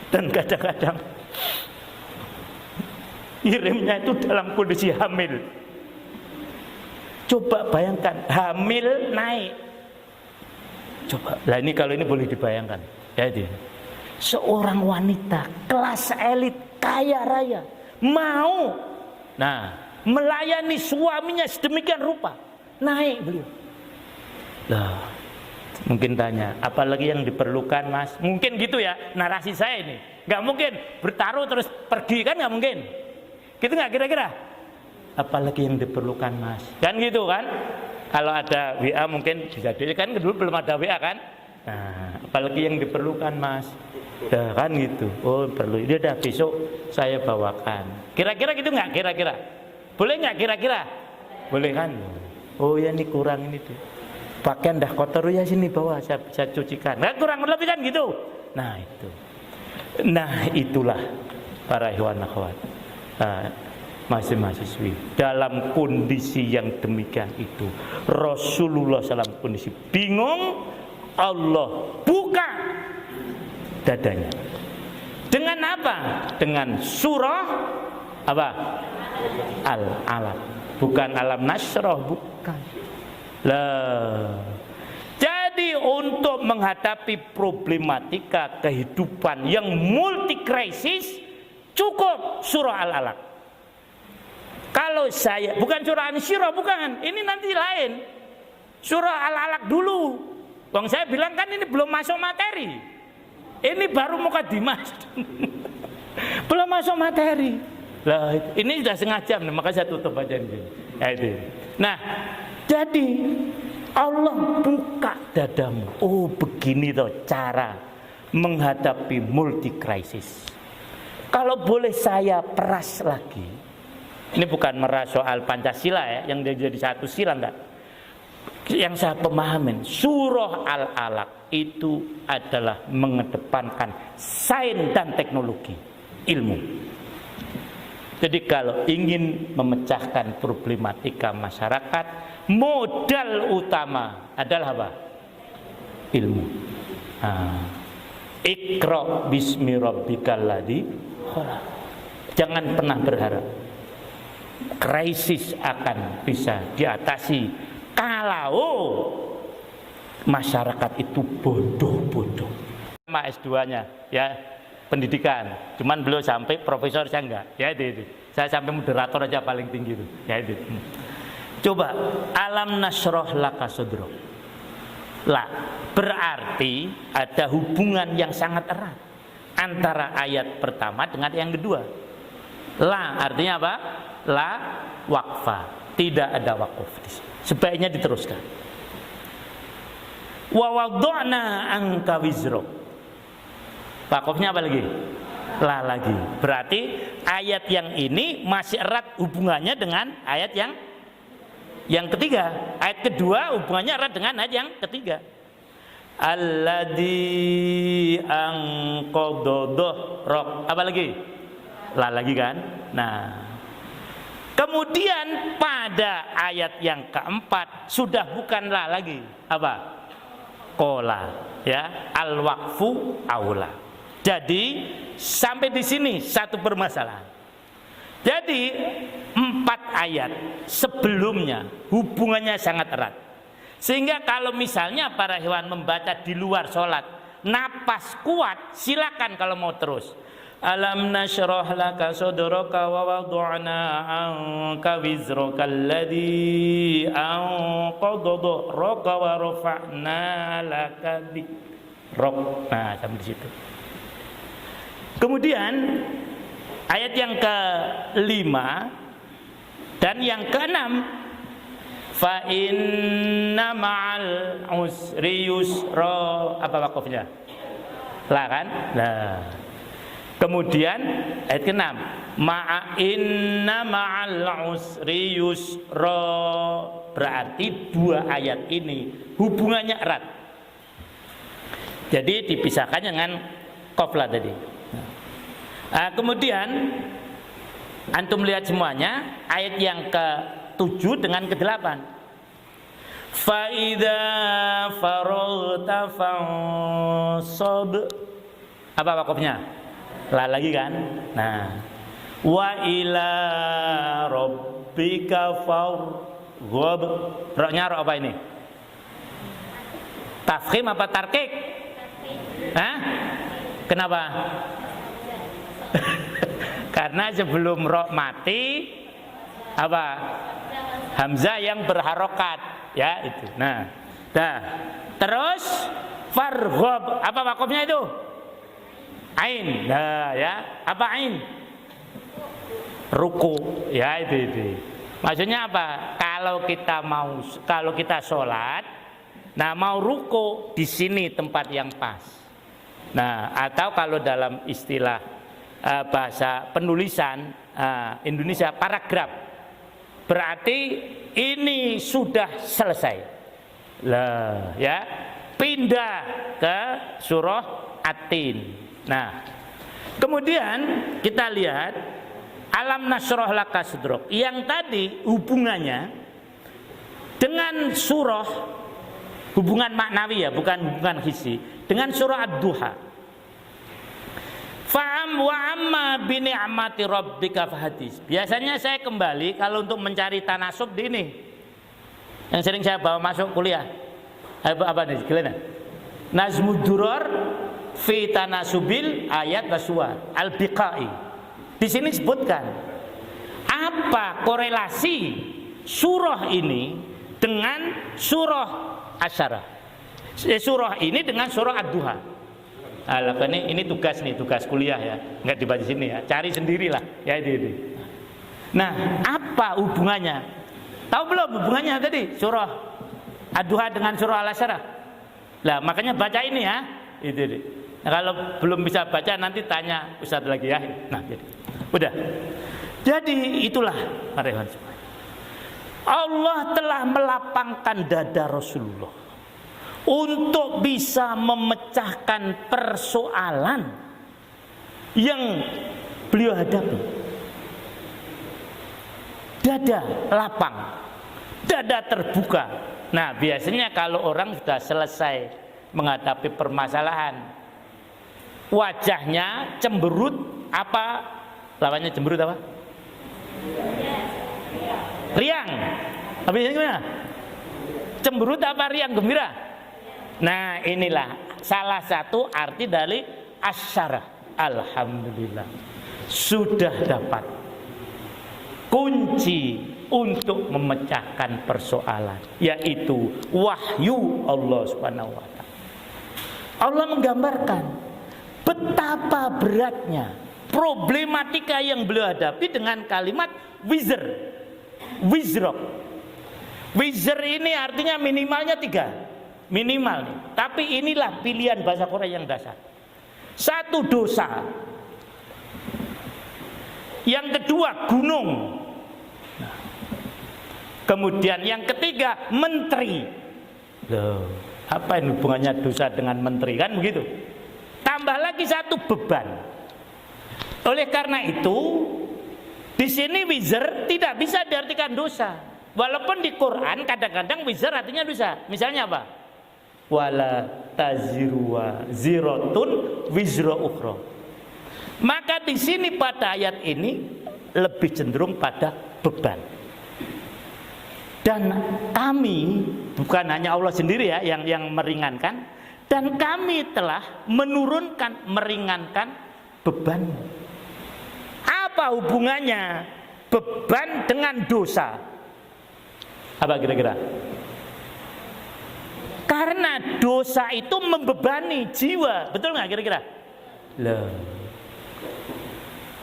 Dan kadang-kadang kirimnya itu dalam kondisi hamil. Coba bayangkan, hamil naik. Coba, lah ini kalau ini boleh dibayangkan. Jadi, seorang wanita kelas elit kaya raya mau, melayani suaminya sedemikian rupa, naik beliau. Lah, mungkin tanya, apalagi yang diperlukan Mas? Mungkin gitu ya narasi saya ini. Gak mungkin bertaruh terus pergi, kan gak mungkin. Gitu gak kira-kira? Apalagi yang diperlukan Mas? Kan gitu kan? Kalau ada WA mungkin bisa dilihat, kan dulu belum ada WA kan? Nah, apalagi yang diperlukan Mas? Dah kan gitu. Oh perlu, dia dah besok saya bawakan. Kira-kira gitu gak kira-kira? Boleh gak kira-kira? Boleh kan? Oh ya ini kurang ini tuh. Pakaian dah kotor ya sini bawa saya cucikan. Nah, kurang lebih kan gitu. Nah itu. Nah itulah para ikhwan akhwat, mahasiswi dalam kondisi yang demikian itu Rasulullah dalam kondisi bingung, Allah buka dadanya. Dengan apa? Dengan surah apa? Al-Alaq. Bukan Alam Nashrah, bukan. Lah. Jadi untuk menghadapi problematika kehidupan yang multi krisis cukup surah Al-Alaq. Kalau saya bukan surah An-Syirah, bukan. Ini nanti lain. Surah Al-Alaq dulu. Bang saya bilang kan ini belum masuk materi. Ini baru mukadimah. Belum masuk materi. Lah, ini sudah setengah jam, maka saya tutup aja ini. Nah, jadi Allah buka dadamu. Oh, begini toh cara menghadapi multi krisis. Kalau boleh saya peras lagi. Ini bukan meras soal Pancasila ya, yang jadi satu sila enggak. Yang saya pemahamin, surah Al-Alaq itu adalah mengedepankan sains dan teknologi, ilmu. Jadi kalau ingin memecahkan problematika masyarakat, modal utama adalah apa? Ilmu. Iqra bismi rabbikal ladzi khalaq. Jangan pernah berharap krisis akan bisa diatasi kalau masyarakat itu bodoh-bodoh. Sama S2-nya ya, pendidikan. Cuman belum sampai profesor, saya enggak. Ya itu. Saya sampai moderator aja paling tinggi itu. Ya itu. Coba alam nasroh laka sadrak. Lah, berarti ada hubungan yang sangat erat antara ayat pertama dengan yang kedua. La artinya apa? La waqfa. Tidak ada wakaf di sini. Sebaiknya diteruskan. Wa wada'na anka wizrak. Wakafnya apa lagi? La lagi. Berarti ayat yang ini masih erat hubungannya dengan ayat yang ketiga. Ayat kedua hubungannya erat dengan ayat yang ketiga. Alladzi anqadha dhahrak. Apa lagi? La lagi kan? Nah, kemudian pada ayat yang keempat sudah bukan la lagi. Apa? Qala, ya, al-waqfu aula. Jadi sampai di sini satu permasalahan. Jadi 4 ayat sebelumnya hubungannya sangat erat. Sehingga kalau misalnya para hewan membaca di luar sholat, napas kuat, silakan kalau mau terus. Alam nashrah laka sadraka wa wada'na anka wizraka alladzi anqadha dhahraka wa rafa'na laka dhikrak. Nah, sampai di situ. Kemudian ayat yang ke-5 dan yang ke-6, fa inna ma'al usri yusra. Apa wakafnya? Lah kan? Nah. Kemudian ayat ke-6, ma'a inna ma'al usri yusra. Berarti 2 ayat ini hubungannya erat. Jadi dipisahkan dengan qaflah tadi. Nah, kemudian antum lihat semuanya ayat yang ke-7 dengan ke-8. Fa idza faraghta fansab. Apa wakafnya? Lah lagi kan? Nah, wa ila rabbika farghab. Roknya rok apa ini? Tafkhim apa tarkik? Hah? Kenapa? Karena sebelum rok mati apa? Hamzah yang berharokat, ya itu. Nah, terus farghab, apa wakafnya itu? Ain. Nah, ya, apa ain? Ruku, ya itu. Maksudnya apa? Kalau kita sholat, nah mau ruku di sini tempat yang pas. Nah, atau kalau dalam istilah bahasa penulisan Indonesia paragraf, berarti ini sudah selesai. Lah, ya, pindah ke surah At-Tin. Nah, kemudian kita lihat alam nasroh laka sadrak. Yang tadi hubungannya dengan surah, hubungan maknawi ya, bukan hubungan hissi, dengan surah Ad-Duha. Fa'am wa amma bi ni'mati rabbika fahadis. Biasanya saya kembali kalau untuk mencari tanasub di ini. Yang sering saya bawa masuk kuliah. Apa nih? Gimana? Nazmud Duror fi tanasubil ayat waswa al-biqai. Di sini sebutkan apa korelasi surah ini dengan surah Asyara. Surah ini dengan surah Ad-Duha. Ini tugas nih, tugas kuliah ya. Enggak dibaca sini ya. Cari sendirilah ya ini. Nah, apa hubungannya? Tahu belum hubungannya tadi surah Ad-Duha dengan surah Al-Asyara? Lah, makanya baca ini ya. Itu. Nah, kalau belum bisa baca nanti tanya Ustaz lagi ya. Nah, jadi. Udah. Jadi itulah Allah telah melapangkan dada Rasulullah untuk bisa memecahkan persoalan yang beliau hadapi. Dada lapang, dada terbuka. Nah, biasanya kalau orang sudah selesai menghadapi permasalahan, wajahnya cemberut, apa lawannya cemberut apa? Riang. Habis ini gimana? Cemberut apa riang gembira? Nah, inilah salah satu arti dari asyarah. Alhamdulillah sudah dapat kunci untuk memecahkan persoalan, yaitu wahyu Allah Subhanahu wa taala. Allah menggambarkan betapa beratnya problematika yang beliau hadapi dengan kalimat wizr. Wizrok. Wizr ini artinya minimalnya 3. Minimal nih. Tapi inilah pilihan bahasa Korea yang dasar. 1, dosa. Yang kedua, gunung. Nah. Kemudian yang ketiga, menteri. Loh, apa ini hubungannya dosa dengan menteri, kan begitu? Tambah lagi 1, beban. Oleh karena itu, di sini wizr tidak bisa diartikan dosa. Walaupun di Quran kadang-kadang wizr artinya dosa. Misalnya apa? Wala taziru ziratun wizra ukhra. Maka di sini pada ayat ini lebih cenderung pada beban. Dan kami, bukan hanya Allah sendiri ya yang meringankan, dan kami telah menurunkan, meringankan beban. Apa hubungannya beban dengan dosa? Apa kira-kira? Karena dosa itu membebani jiwa, betul nggak kira-kira? Loh.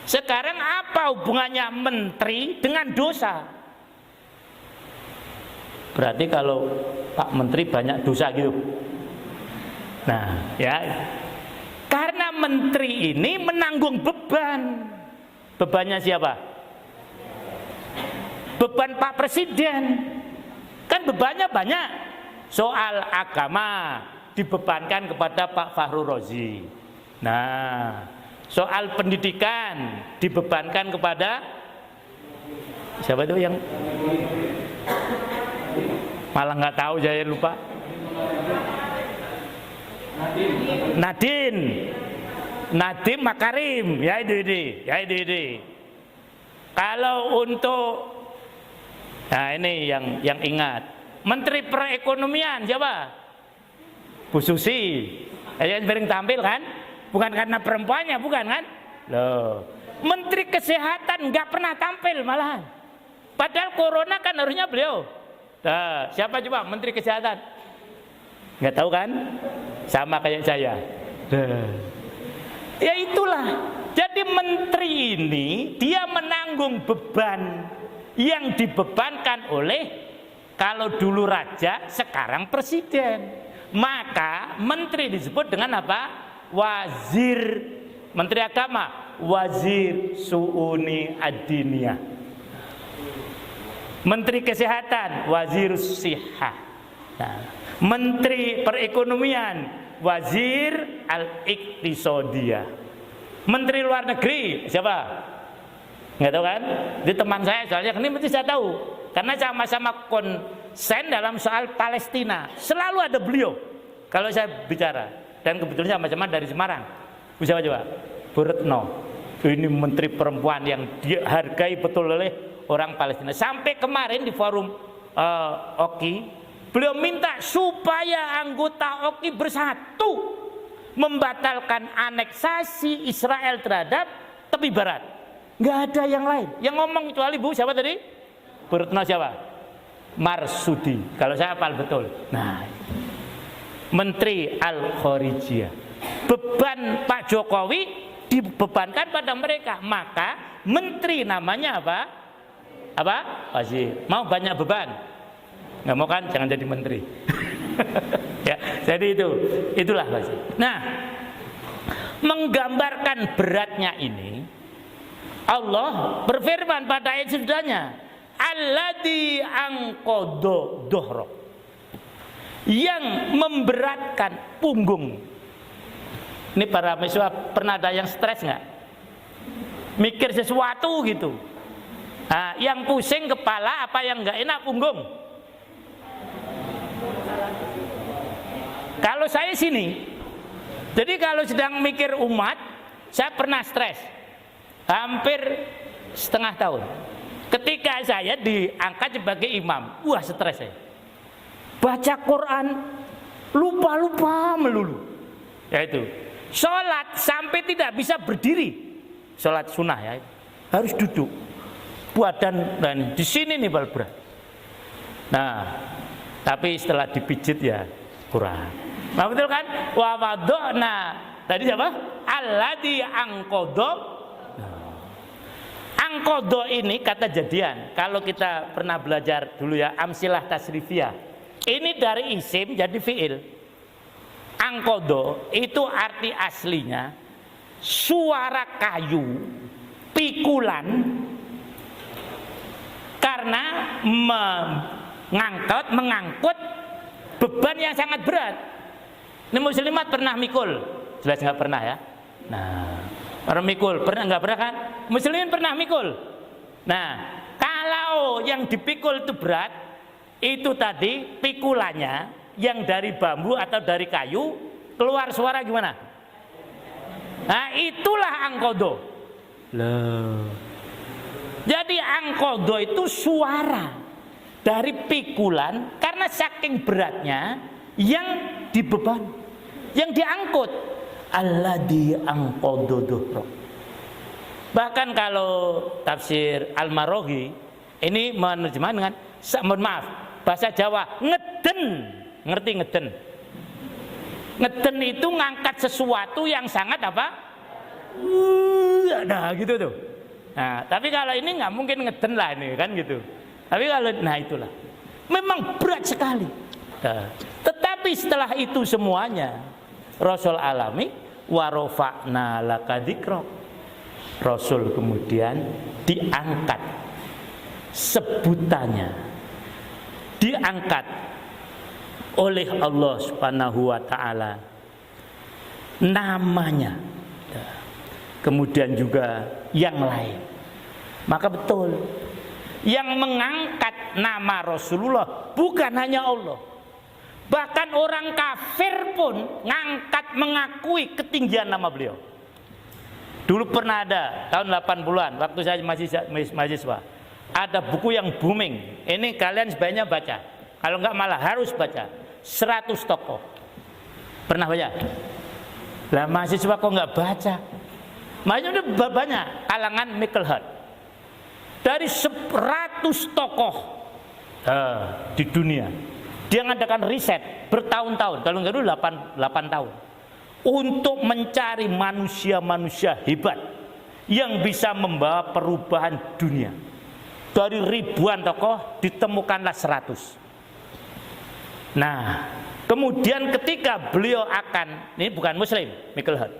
Sekarang apa hubungannya menteri dengan dosa? Berarti kalau Pak Menteri banyak dosa gitu. Nah, ya. Karena menteri ini menanggung beban. Bebannya siapa? Beban Pak Presiden. Kan bebannya banyak. Soal agama dibebankan kepada Pak Fahru Rozi. Nah, soal pendidikan dibebankan kepada siapa itu yang malah nggak tahu, saya lupa. Nadiem Makarim, ya ini. Kalau untuk, nah ini yang ingat. Menteri Perekonomian siapa? Bu Susi. Yang sering tampil kan? Bukan karena perempuannya, bukan kan? Loh. Menteri Kesehatan nggak pernah tampil malahan. Padahal corona kan harusnya beliau. Nah, siapa coba Menteri Kesehatan? Nggak tahu kan? Sama kayak saya. Nah. Ya itulah. Jadi menteri ini dia menanggung beban yang dibebankan oleh, kalau dulu raja, sekarang presiden. Maka menteri disebut dengan apa? Wazir. Menteri agama, wazir su'uni ad-diniyah. Menteri kesehatan, wazir sihah. Nah, menteri perekonomian, wazir al-iqtisadiyah. Menteri luar negeri siapa? Nggak tahu kan? Di teman saya soalnya ini mesti saya tahu. Karena sama-sama konsen dalam soal Palestina. Selalu ada beliau kalau saya bicara. Dan kebetulan sama-sama dari Semarang. Bisa coba? Bu Retno. Ini menteri perempuan yang dihargai betul oleh orang Palestina. Sampai kemarin di forum OKI, beliau minta supaya anggota OKI bersatu membatalkan aneksasi Israel terhadap tepi barat. Nggak ada yang lain yang ngomong kecuali Bu siapa tadi? Bu Retno siapa? Marsudi. Kalau saya hafal betul. Nah, Menteri Al-Kharijiyah. Beban Pak Jokowi dibebankan pada mereka, maka menteri namanya apa? Wazir. Mau banyak beban? Nggak mau kan? Jangan jadi menteri. Ya, jadi itulah wazir. Nah, menggambarkan beratnya ini, Allah berfirman pada ayat sebelumnya, alladzi anqadha dhuhrak, yang memberatkan punggung. Ini para mahasiswa pernah ada yang stres nggak? Mikir sesuatu gitu. Nah, yang pusing kepala apa yang nggak enak punggung? Kalau saya sini, jadi kalau sedang mikir umat, saya pernah stres. Hampir setengah tahun. Ketika saya diangkat sebagai imam, wah stres saya. Baca Quran, lupa melulu. Yaitu sholat sampai tidak bisa berdiri, sholat sunnah ya, harus duduk, badan dan di sini nih berat. Nah, tapi setelah dipijit ya kurang. Nah, betul kan? Wa wadona tadi apa? Alladzi anqadha. Anqadha ini kata jadian. Kalau kita pernah belajar dulu ya, amsilah tasrifiyah. Ini dari isim jadi fiil. Angkodo itu arti aslinya suara kayu pikulan karena mengangkut beban yang sangat berat. Ini muslimat pernah mikul? Jelas nggak pernah ya. Nah, orang mikul pernah nggak pernah kan? Muslimin pernah mikul. Nah, kalau yang dipikul itu berat, itu tadi pikulannya yang dari bambu atau dari kayu keluar suara gimana? Nah, itulah angkodo. Loh. Jadi angkodo itu suara dari pikulan karena saking beratnya yang dibeban, yang diangkut. Alladzi angkodo dhuhrak. Bahkan kalau tafsir Al-Maraghi ini menerjemahkan dengan mohon maaf bahasa Jawa ngeden. Ngerti ngeden? Ngeden itu ngangkat sesuatu yang sangat apa? Nah gitu tuh. Nah, tapi kalau ini nggak mungkin ngeden lah ini kan gitu. Tapi kalau itulah, memang berat sekali. Nah, tetapi setelah itu semuanya, Rasul alami warofa'na laka dzikrak. Rasul kemudian diangkat sebutannya, diangkat oleh Allah Subhanahu wa taala namanya, kemudian juga yang lain. Maka betul yang mengangkat nama Rasulullah bukan hanya Allah, bahkan orang kafir pun mengakui ketinggian nama beliau. Dulu pernah ada tahun 80-an waktu saya masih mahasiswa, ada buku yang booming. Ini kalian sebaiknya baca, kalau enggak malah harus baca. 100 tokoh. Pernah baca? Lah mahasiswa kok nggak baca? Mahasiswa udah banyak. Kalangan Michael Hart. Dari 100 tokoh di dunia, dia ngadakan riset bertahun-tahun. Kalau nggak dulu 8 tahun untuk mencari manusia-manusia hebat yang bisa membawa perubahan dunia. Dari ribuan tokoh ditemukanlah 100. Nah, kemudian ketika beliau akan, ini bukan muslim, Michael Hart,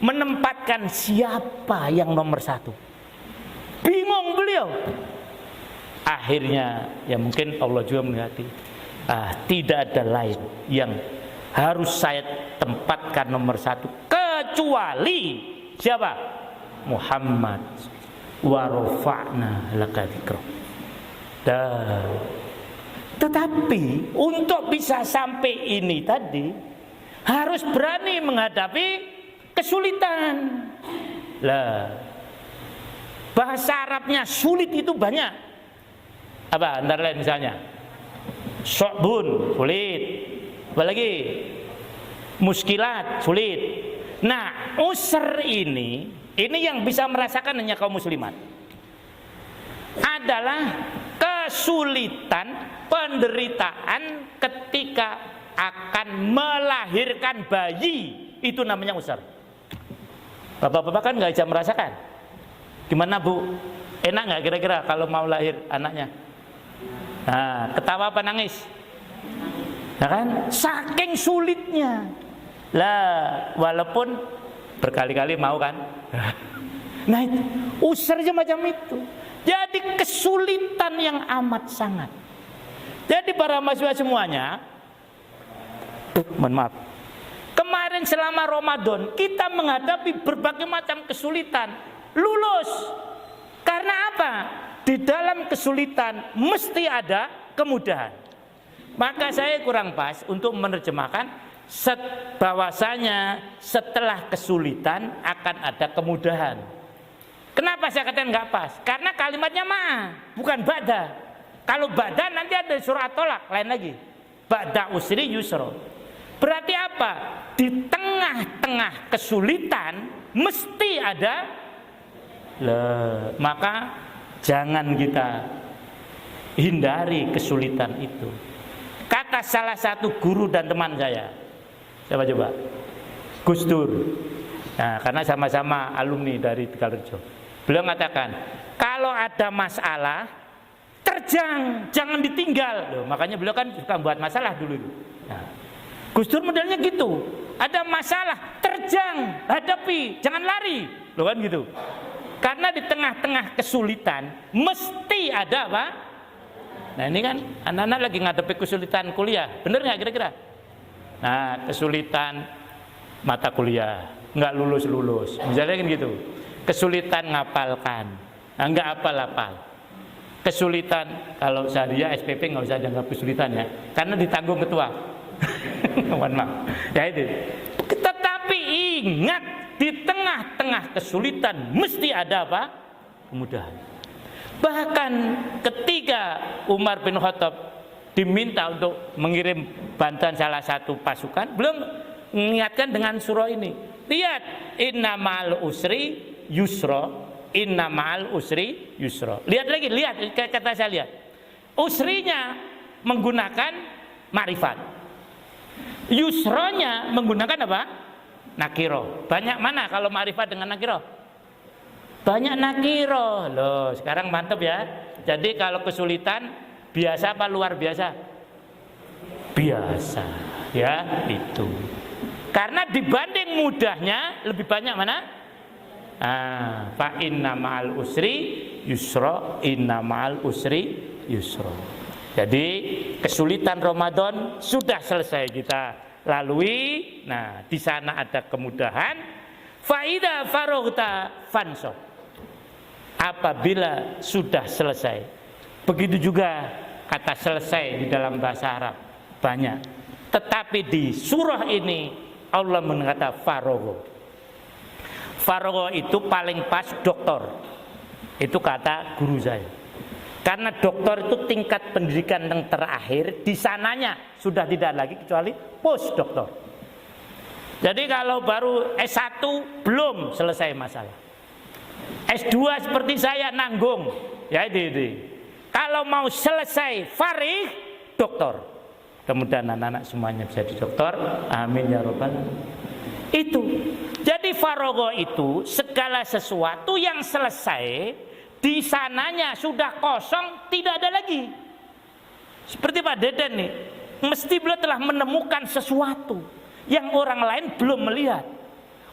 menempatkan siapa yang nomor 1, bingung beliau. Akhirnya, ya mungkin Allah juga melihat, tidak ada lain yang harus saya tempatkan nomor 1 kecuali siapa? Muhammad. Wa rafa'na laka dzikrak. Tetapi untuk bisa sampai ini tadi harus berani menghadapi kesulitan. Lah, bahasa Arabnya sulit itu banyak. Apa? Antara lain misalnya Syu'bun, sulit. Apalagi muskilat, sulit. Nah, usr ini yang bisa merasakan hanya kaum muslimat. Adalah kesulitan, penderitaan ketika akan melahirkan bayi. Itu namanya usr. Bapak-bapak kan nggak bisa merasakan. Gimana Bu? Enak nggak kira-kira kalau mau lahir anaknya? Nah, ketawa apa nangis? Nah kan, saking sulitnya. Lah, walaupun berkali-kali mau kan. Nah itu, usrnya macam itu. Jadi kesulitan yang amat sangat. Jadi para mahasiswa semuanya, mohon maaf, kemarin selama Ramadan kita menghadapi berbagai macam kesulitan. Lulus. Karena apa? Di dalam kesulitan mesti ada kemudahan. Maka saya kurang pas untuk menerjemahkan bahwasanya setelah kesulitan akan ada kemudahan. Kenapa saya katakan nggak pas? Karena kalimatnya ma'a, bukan ba'da. Kalau ba'da nanti ada surah At-Tolak, lain lagi. Ba'da usri yusra. Berarti apa? Di tengah-tengah kesulitan mesti ada. Maka jangan kita hindari kesulitan itu. Kata salah satu guru dan teman saya, siapa coba? Gus Dur. Nah, karena sama-sama alumni dari Tegalrejo. Beliau mengatakan, kalau ada masalah, terjang, jangan ditinggal. Makanya beliau kan suka buat masalah dulu. Nah, Gus Dur modelnya gitu. Ada masalah, terjang, hadapi, jangan lari. Loh kan gitu. Karena di tengah-tengah kesulitan mesti ada apa? Nah ini kan anak-anak lagi ngadepi kesulitan kuliah, bener nggak kira-kira? Nah kesulitan mata kuliah, nggak lulus, misalnya kan gitu. Kesulitan ngapalkan, nah, nggak apal-apal. Kesulitan kalau syariah SPP nggak usah dianggap kesulitan ya, karena ditanggung ketua. Mohon maaf. Ya itu. Tetapi ingat, di tengah-tengah kesulitan mesti ada apa? Kemudahan. Bahkan ketika Umar bin Khattab diminta untuk mengirim bantuan salah satu pasukan, belum mengingatkan dengan surah ini. Lihat, inna ma'al usri yusra, inna ma'al usri yusra. Lihat lagi, lihat kata saya lihat. Usrinya menggunakan ma'rifat. Yusronya menggunakan apa? Nakiro. Banyak mana kalau ma'rifat dengan nakiro? Banyak nakiro. Loh, sekarang mantap ya. Jadi kalau kesulitan biasa apa luar biasa? Biasa. Ya, itu. Karena dibanding mudahnya lebih banyak mana? Fa inna ma'al usri yusra, inna ma'al usri yusra. Jadi kesulitan Ramadan sudah selesai kita lalui. Nah, di sana ada kemudahan. Faida faroghta fansab. Apabila sudah selesai. Begitu juga kata selesai di dalam bahasa Arab banyak. Tetapi di surah ini Allah mengatakan farogho. Farogho itu paling pas doktor. Itu kata guru saya. Karena doktor itu tingkat pendidikan yang terakhir, di sananya sudah tidak lagi kecuali post doktor. Jadi kalau baru S1 belum selesai masalah. S2 seperti saya nanggung, ya ini. Kalau mau selesai farih, doktor. Kemudian anak-anak semuanya bisa di doktor. Amin ya robbal. Itu. Jadi farogho itu segala sesuatu yang selesai. Di sananya sudah kosong, tidak ada lagi. Seperti Pak Deden nih, mesti beliau telah menemukan sesuatu yang orang lain belum melihat.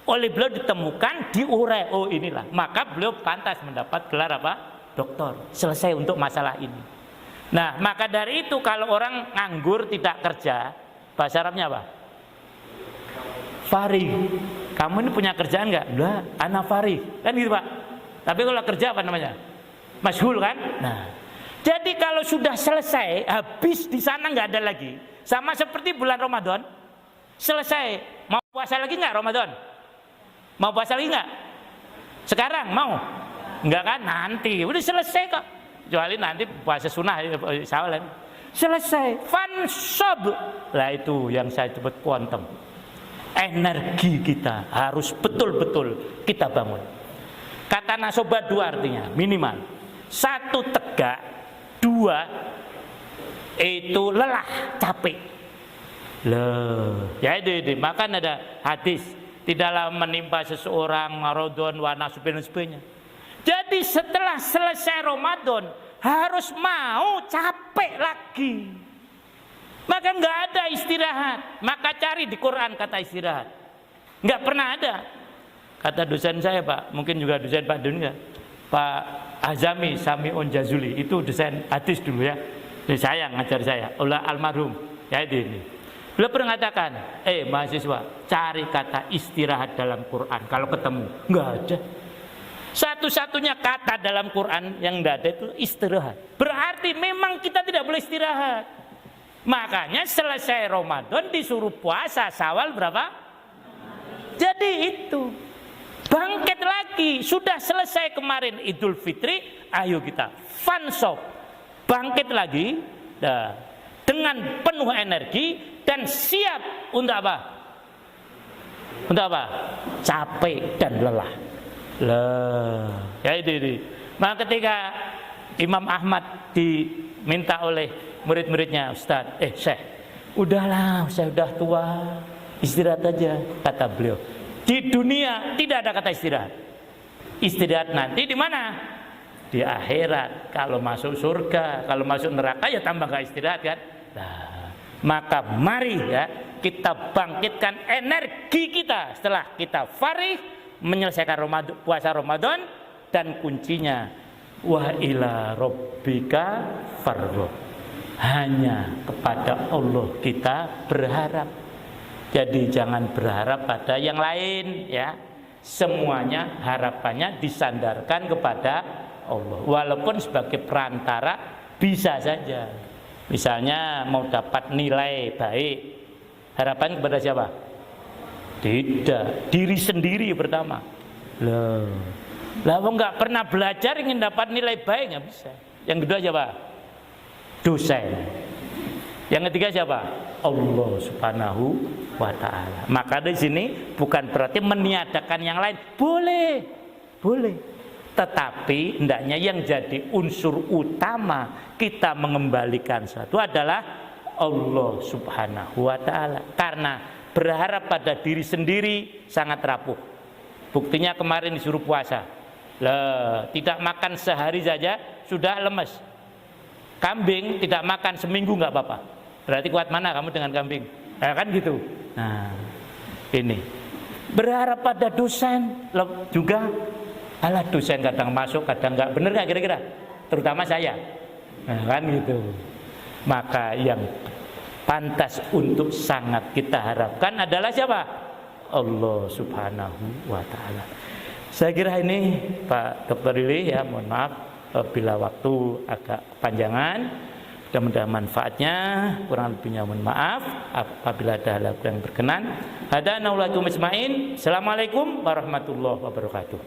Oleh beliau ditemukan, diurai, oh inilah. Maka beliau pantas mendapat gelar apa? Doktor. Selesai untuk masalah ini. Nah, maka dari itu kalau orang nganggur tidak kerja, bahasa Arabnya apa? Farih. Kamu ini punya kerjaan nggak? Enggak, ana farih. Kan gitu Pak. Tapi kalau kerja apa namanya? Masyhul kan? Nah, jadi kalau sudah selesai, habis di sana nggak ada lagi. Sama seperti bulan Ramadan, selesai. Mau puasa lagi nggak Ramadan? Mau puasa lagi nggak? Sekarang mau? Enggak kan? Nanti. Udah selesai kok. Kecuali nanti puasa sunnah Syawal. Selesai. Fansob. Lah itu yang saya sebut quantum. Energi kita harus betul-betul kita bangun. Kata nasoba dua artinya minimal. Satu tegak, dua itu lelah, capek. Ya itu. Maka ada hadis tidaklah menimpa seseorang maradon wa nasubin dan sebagainya. Jadi setelah selesai Ramadan harus mau capek lagi. Maka nggak ada istirahat. Maka cari di Quran kata istirahat. Nggak pernah ada. Kata dosen saya Pak, mungkin juga dosen Pak Dunia, Pak Azami Sami'un Jazuli, itu dosen hadis dulu ya. Ini saya ngajar saya, ulah almarhum. Ya ini. Beliau pernah mengatakan, mahasiswa, cari kata istirahat dalam Quran. Kalau ketemu, nggak ada. Satu-satunya kata dalam Quran yang nggak ada itu istirahat. Berarti memang kita tidak boleh istirahat. Makanya selesai Ramadan disuruh puasa Syawal berapa? Jadi itu bangkit lagi. Sudah selesai kemarin Idul Fitri, ayo kita fansop, bangkit lagi dengan penuh energi dan siap untuk apa? Untuk apa? Capek dan lelah. Ya itu. Maka ketika Imam Ahmad diminta oleh murid-muridnya, Ustaz, Syekh, udahlah, saya udah tua, istirahat aja, kata beliau. Di dunia tidak ada kata istirahat. Istirahat nanti di mana? Di akhirat. Kalau masuk surga, kalau masuk neraka ya tambah gak istirahat kan? Nah, maka mari ya kita bangkitkan energi kita setelah kita farih menyelesaikan puasa Ramadan, dan kuncinya wa ila rabbika farghab. Hanya kepada Allah kita berharap. Jadi jangan berharap pada yang lain ya. Semuanya harapannya disandarkan kepada Allah. Walaupun sebagai perantara bisa saja. Misalnya mau dapat nilai baik, harapan kepada siapa? Tidak, diri sendiri pertama. Lah nggak pernah belajar ingin dapat nilai baik nggak bisa. Yang kedua siapa? Dosen. Yang ketiga siapa? Allah Subhanahu wa taala. Maka di sini bukan berarti meniadakan yang lain. Boleh. Tetapi hendaknya yang jadi unsur utama kita mengembalikan sesuatu adalah Allah Subhanahu wa taala. Karena berharap pada diri sendiri sangat rapuh. Buktinya kemarin disuruh puasa. Tidak makan sehari saja sudah lemes. Kambing tidak makan seminggu nggak apa-apa. Berarti kuat mana kamu dengan kambing? Kan gitu. Nah, ini berharap pada dosen juga. Alah, dosen kadang masuk, kadang nggak. Bener nggak kira-kira? Terutama saya. Nah, kan gitu. Maka yang pantas untuk sangat kita harapkan adalah siapa? Allah Subhanahu wa taala. Saya kira ini Pak Dr. Lili ya, mohon maaf bila waktu agak kepanjangan. Mudah-mudahan manfaatnya, kurang lebihnya mohon maaf apabila ada hal yang berkenan. Hadanallahi wa iyyakum ajmain. Assalamualaikum warahmatullahi wabarakatuh.